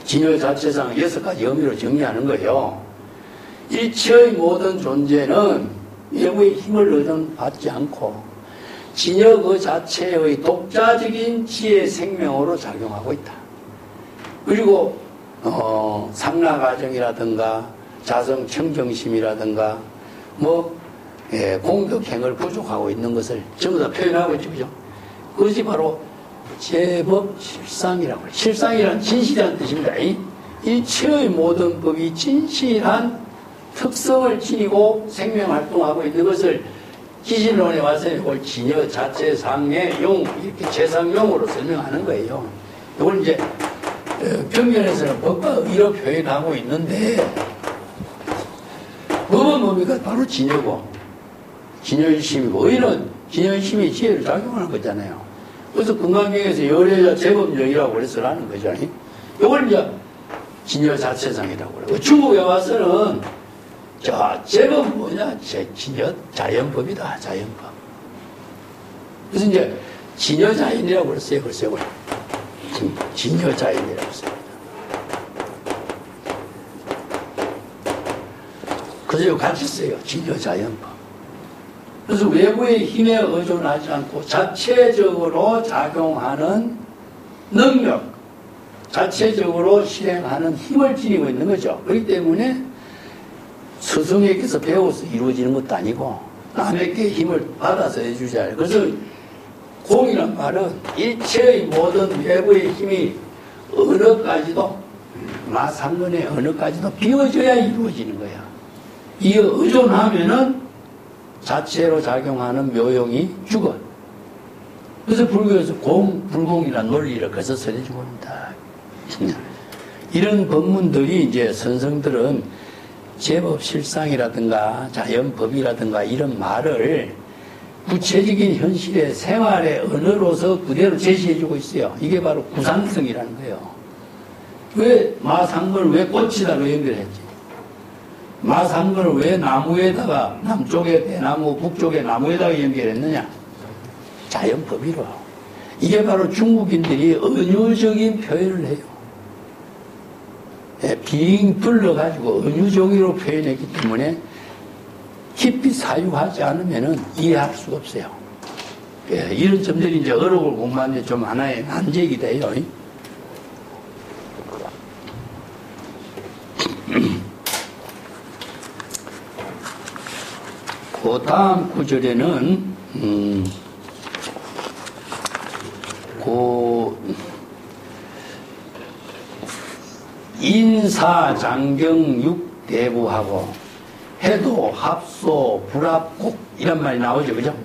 진여 자체상 6가지 의미로 정리하는 거예요. 일체의 모든 존재는 외부의 힘을 의존받지 않고 진여 그 자체의 독자적인 지혜 생명으로 작용하고 있다. 그리고 상라가정이라든가 자성청정심이라든가 공덕행을 부족하고 있는 것을 전부 다 표현하고 있죠. 그죠? 그것이 바로 제법실상이라고 해요. 실상이란 진실이라는 뜻입니다. 일체의 모든 법이 진실한 특성을 지니고 생명활동하고 있는 것을 기신론에 와서 이걸 진여 자체상의 용, 이렇게 재상용으로 설명하는 거예요. 이걸 이제 경전에서는 법과 의로 표현하고 있는데, 법은 뭡니까? 바로 진여고, 진여심이고, 의는 진여심이 지혜를 작용하는 거잖아요. 그래서 건강경에서 열애자 제법령이라고 그래서 하는 거죠. 이걸 이제 진여 자체상이라고 그래요. 중국에 와서는 제법은 뭐냐? 진여 자연법이다, 자연법. 그래서 이제 진여 자연이라고 그랬어요, 글쎄요. 진여 자연이라고 했어요. 그래서 같이 써요, 진여 자연법. 그래서 외부의 힘에 의존하지 않고 자체적으로 작용하는 능력, 자체적으로 실행하는 힘을 지니고 있는 거죠. 그렇기 때문에 스승에게서 배워서 이루어지는 것도 아니고 남에게 힘을 받아서 해주잖아요. 그래서 공이란 말은 일체의 모든 외부의 힘이 어느 까지도, 마상근의 어느 까지도 비워져야 이루어지는 거야. 이 의존하면은 자체로 작용하는 묘용이 죽어. 그래서 불교에서 공불공이라는 논리를 거기서 설해주고 있다. 이런 법문들이 이제 선성들은 제법 실상이라든가 자연법이라든가 이런 말을 구체적인 현실의 생활의 언어로서 그대로 제시해주고 있어요. 이게 바로 구상성이라는 거예요. 왜 마상근을 왜 꽃이다로 연결했지? 마상근을 왜 나무에다가, 남쪽에 대나무, 북쪽에 나무에다가 연결했느냐? 자연법이로. 이게 바로 중국인들이 은유적인 표현을 해요. 빙 둘러가지고 은유적으로 표현했기 때문에 깊이 사유하지 않으면 이해할 수가 없어요. 이런 점들이 이제 어록을 공부하는데 좀 하나의 난제이기 돼요. 그 다음 구절에는 인사 장경 육대부하고 해도 합소 불합곡 이런 말이 나오죠, 그죠?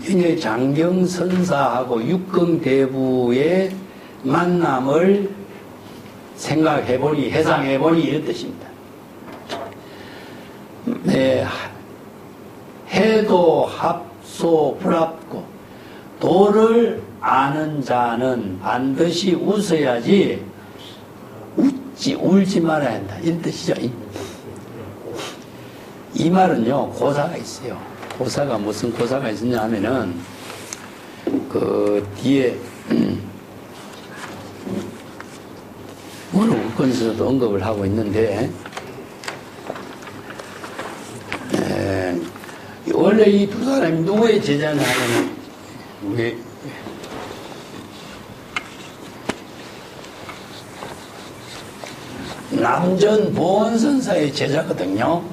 이제 장경 선사하고 육경대부의 만남을 생각해보니, 해상해보니 이런 뜻입니다. 네, 해도 합소 불합곡, 도를 아는 자는 반드시 웃어야지 울지 말아야 한다. 이런 뜻이죠. 이 말은요, 고사가 있어요. 고사가 무슨 고사가 있었냐 하면은, 그 뒤에, 오늘 우권에서도 언급을 하고 있는데, 원래 이 두 사람이 누구의 제자냐 하면, 왜, 남전 보원선사의 제자거든요.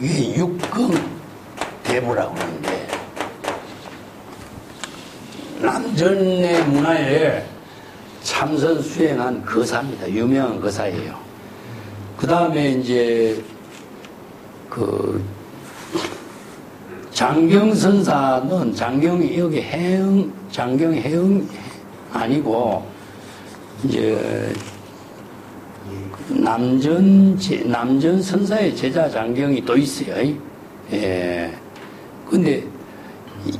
이게 육경대부라고 하는데, 남전의 문화에 참선 수행한 거사입니다. 유명한 거사예요. 그 다음에 이제 장경선사는 장경이 여기 장경이 해흥 아니고 이제 남전 선사의 제자 장경이 또 있어요. 예. 근데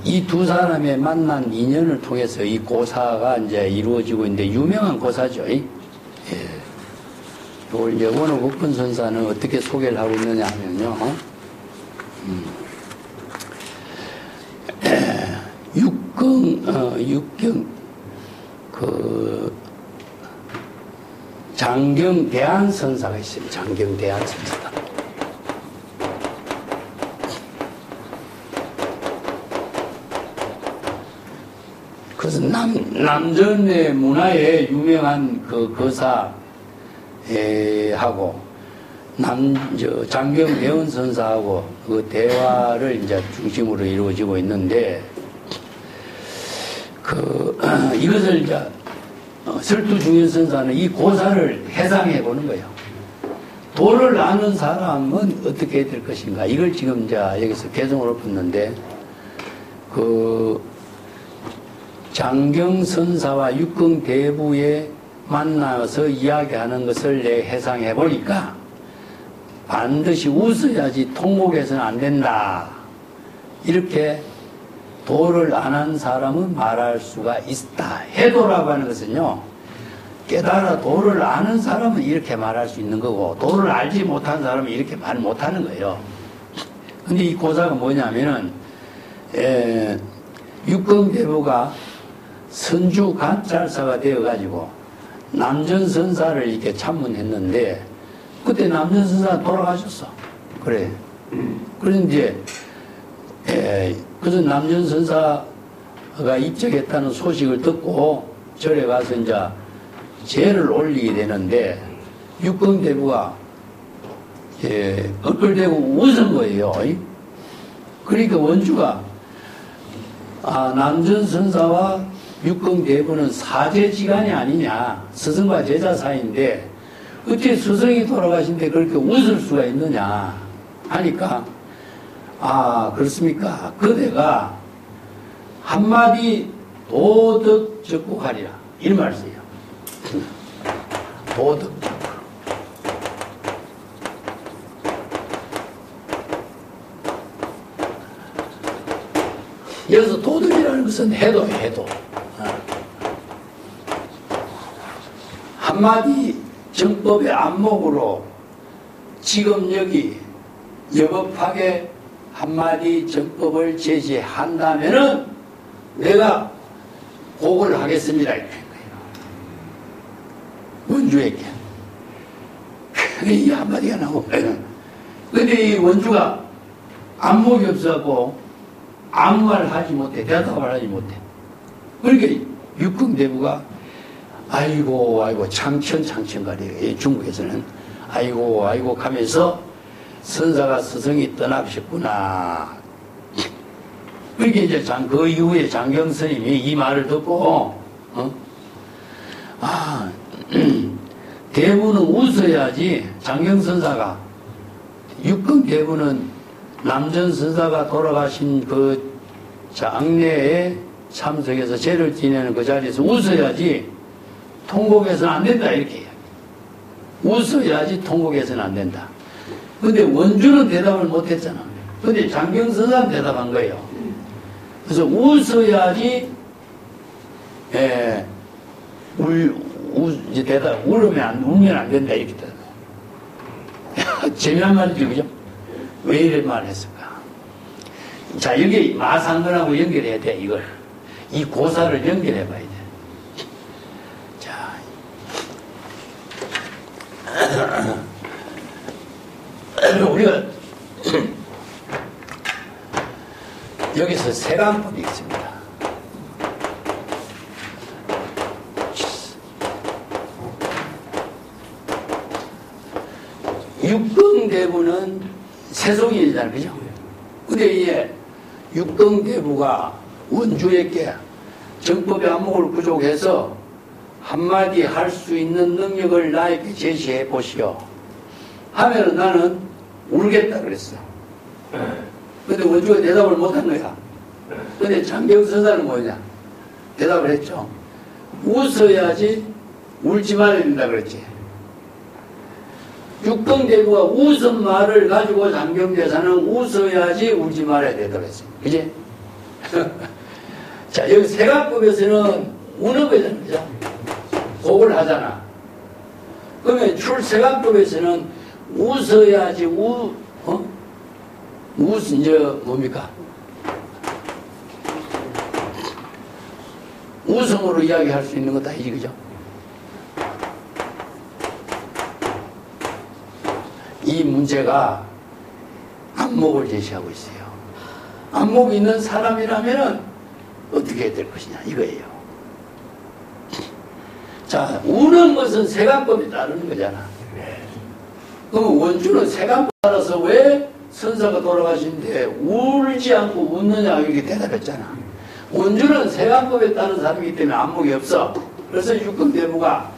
이 두 사람의 만난 인연을 통해서 이 고사가 이제 이루어지고 있는데 유명한 고사죠. 예. 이걸 이제 원호 국분 선사는 어떻게 소개를 하고 있느냐 하면요. 육경, 장경 대한선사가 있어요. 장경 대한선사다. 그래서 남전의 문화에 유명한 그 거사, 하고 장경 대원 선사하고 그 대화를 이제 중심으로 이루어지고 있는데, 이것을 이제 설두중현 선사는 이 고사를 해상해 보는 거예요. 도를 아는 사람은 어떻게 될 것인가. 이걸 지금 이제 여기서 개성을 엎었는데, 장경 선사와 육경 대부에 만나서 이야기하는 것을 내 해상해 보니까 반드시 웃어야지 통곡해서는 안 된다. 이렇게 도를 안 한 사람은 말할 수가 있다. 해도라고 하는 것은요, 깨달아 도를 아는 사람은 이렇게 말할 수 있는 거고, 도를 알지 못한 사람은 이렇게 말 못하는 거예요. 근데 이 고사가 뭐냐면은, 육경대부가 선주 관찰사가 되어가지고 남전선사를 이렇게 참문했는데, 그때 남전선사가 돌아가셨어. 그래. 그런데 그래서 남전선사가 입적했다는 소식을 듣고 절에 가서 이제 제를 올리게 되는데, 육경대부가 얼굴대고 웃은 거예요. 그러니까 원주가 남전선사와 육경대부는 사제지간이 아니냐, 스승과 제자 사이인데 어떻게 스승이 돌아가신데 그렇게 웃을 수가 있느냐 하니까, 그렇습니까? 그대가 한마디 도덕 적국하리라, 이런 말씀이에요. 도덕 적국. 여기서 도덕이라는 것은 해도예요, 해도. 한마디 정법의 안목으로 지금 여기 여법하게 한마디 정법을 제시한다면은 내가 곡을 하겠습니다, 이렇게 한 거예요. 원주에게. 이 한마디가 나오고. 근데 이 원주가 안목이 없어갖고 아무 말 하지 못해. 대답을 하지 못해. 그러니까 육경대부가 아이고 창천가리에요. 중국에서는 아이고 하면서 선사가 스승이 떠나셨구나. 그러니까 이제 그 이후에 장경 스님이 이 말을 듣고 대부는 웃어야지. 장경 선사가, 육경 대부는 남전 선사가 돌아가신 그 장례에 참석해서 제를 지내는 그 자리에서 웃어야지 통곡해서는 안 된다, 이렇게 이야기. 웃어야지 통곡해서는 안 된다. 근데 원주는 대답을 못했잖아. 근데 장경 선사는 대답한 거예요. 그래서 웃어야지, 울면 안 된다, 이렇게 대답해요. 재미난 말이죠, 그죠? 왜 이런 말을 했을까? 자, 여기 마상근하고 연결해야 돼, 이걸. 이 고사를 연결해 봐야 돼. 자. 우리가 여기서 세간법이 있습니다. 육경대부는 세속인이잖아요, 그죠? 근데 이게 육경대부가 원주에게 정법의 안목을 부족해서 한마디 할 수 있는 능력을 나에게 제시해 보시오 하면은 나는 울겠다 그랬어. 근데 원주가 대답을 못한 거야. 근데 장경선사는 뭐냐? 대답을 했죠. 웃어야지 울지 말아야 된다 그랬지. 육경대부가 웃은 말을 가지고 장경대사는 웃어야지 울지 말아야 된다 그랬어. 그지? 자, 여기 세간법에서는 우는 거잖아, 그죠? 곡을 하잖아. 그러면 출세간법에서는 웃어야지, 이제 뭡니까? 웃음으로 이야기할 수 있는 거다, 이지, 그죠? 이 문제가 안목을 제시하고 있어요. 안목이 있는 사람이라면 어떻게 될 것이냐, 이거예요. 자, 우는 것은 세간법에 따르는 거잖아. 그럼 원주는 세간법에 따라서 왜 선사가 돌아가시는데 울지 않고 웃느냐 이렇게 대답했잖아. 원주는 세간법에 따른 사람이기 때문에 안목이 없어. 그래서 육근대부가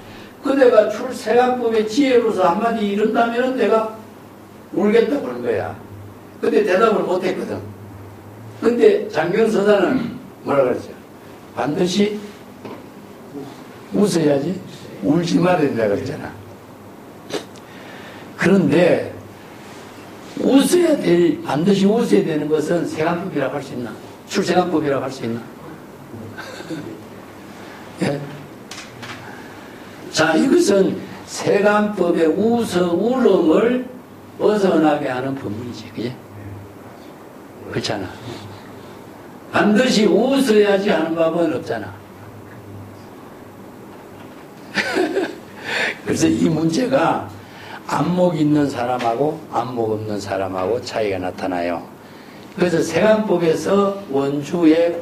그대가 출세간법의 지혜로서 한마디 이른다면 내가 울겠다 그런 거야. 근데 대답을 못했거든. 근데 장경서사는 뭐라 그랬죠? 반드시 웃어야지 울지 말아야 된다 그랬잖아. 그런데 반드시 웃어야 되는 것은 세간법이라고 할 수 있나? 출세간법이라고 할 수 있나? 예? 자, 이것은 세간법의 울음을 벗어나게 하는 법문이지, 그지? 그렇잖아. 반드시 웃어야지 하는 법은 없잖아. 그래서 이 문제가 안목 있는 사람하고 안목 없는 사람하고 차이가 나타나요. 그래서 세간법에서 원주의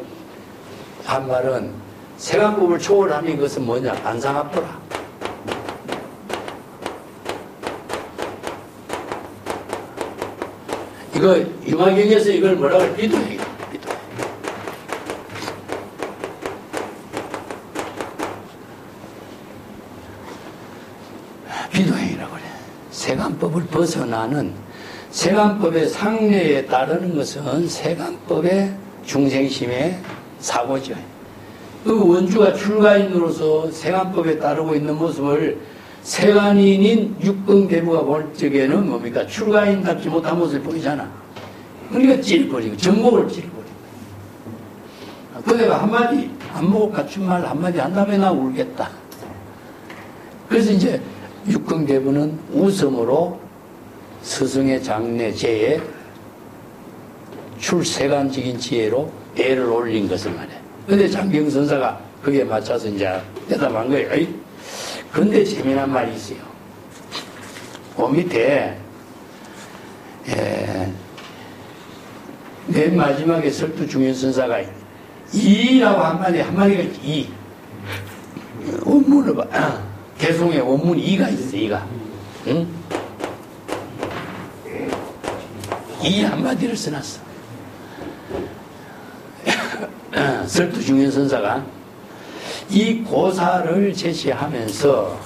한 말은 세간법을 초월하는 이것은 뭐냐? 안상합도라. 이거 유마경에서 이걸 뭐라고 해? 비도행이다. 비도행이라고 그래. 세간법을 벗어나는 세간법의 상례에 따르는 것은 세간법의 중생심의 사고죠. 그 원주가 출가인으로서 세간법에 따르고 있는 모습을 세간인인 육근대부가 볼 적에는 뭡니까? 출가인답지 못한 모습을 보이잖아. 그러니까 찔버리고 정목을 찔버리고. 그대가 한마디 안목을 갖춘 말 한마디 한다면 나 울겠다. 그래서 이제 육근대부는 웃음으로 스승의 장래 제에 출세간적인 지혜로 애를 올린 것을 말해. 근데 장경선사가 그게 맞춰서 이제 대답한 거예요. 에이, 그런데 재미난 말이 있어요. 그 밑에 맨 마지막에 설두중현선사가 이라고 한마디가 이 원문을 봐. 개송에 원문 이가 있어. 이가 응? 이 한마디를 써놨어. 설두중현선사가 이 고사를 제시하면서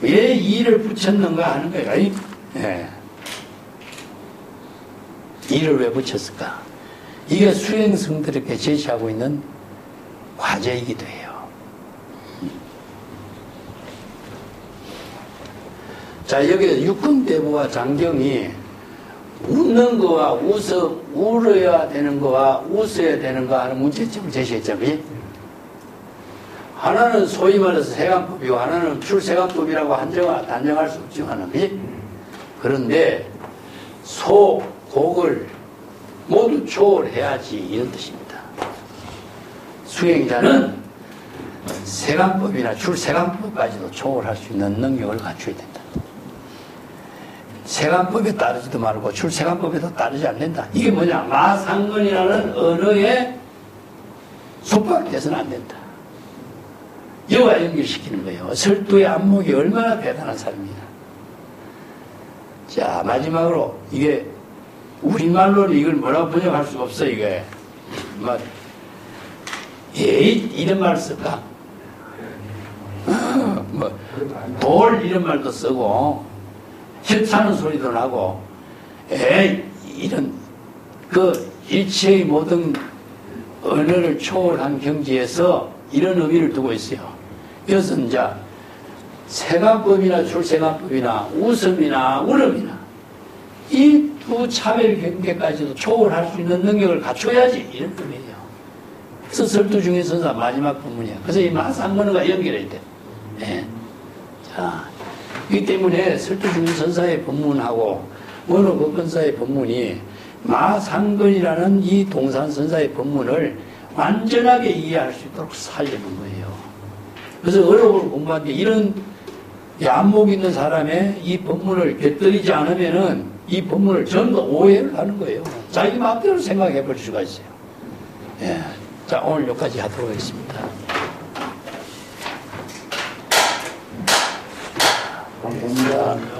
왜 이를 붙였는가 하는 거예요. 예. 이를 왜 붙였을까? 이게 수행승들에게 제시하고 있는 과제이기도 해요. 자, 여기에 육근대부와 장경이 웃는 거와 울어야 되는 거와 웃어야 되는 거 하는 문제점을 제시했죠. 그지? 하나는 소위 말해서 세간법이고 하나는 출세간법이라고 단정할 수 없지만, 그지? 그런데 곡을 모두 초월해야지 이런 뜻입니다. 수행자는 세간법이나 출세간법까지도 초월할 수 있는 능력을 갖춰야 된다. 세간법에 따르지도 말고 출세간법에도 따르지 않는다. 이게 뭐냐? 마상건이라는 언어에 속박돼서는 안 된다. 여와 연결시키는 거예요. 설두의 안목이 얼마나 대단한 사람이냐. 자, 마지막으로 이게 우리말로는 이걸 뭐라고 번역할 수가 없어. 이게 이런 말 쓸까? 돌 이런 말도 쓰고 혀차는 소리도 나고 이런 그 일체의 모든 언어를 초월한 경지에서 이런 의미를 두고 있어요. 이것은 이제 세간법이나 출세간법이나 웃음이나 울음이나 이 두 차별 경계까지도 초월할 수 있는 능력을 갖춰야지 이런 의미예요. 그래서 설두중현선사 마지막 본문이야. 그래서 이 마상건어가 연결해야 돼. 네. 자, 이 때문에 설두중현선사의 본문하고 원어법권사의 본문이 마상건이라는 이 동산선사의 본문을 완전하게 이해할 수 있도록 살려는 거예요. 그래서 어록을 공부할 때 이런 안목 있는 사람의 이 본문을 곁들이지 않으면은 이 본문을 전부 오해를 하는 거예요. 자기 마음대로 생각해 볼 수가 있어요. 예. 자, 오늘 여기까지 하도록 하겠습니다. 감사합니다.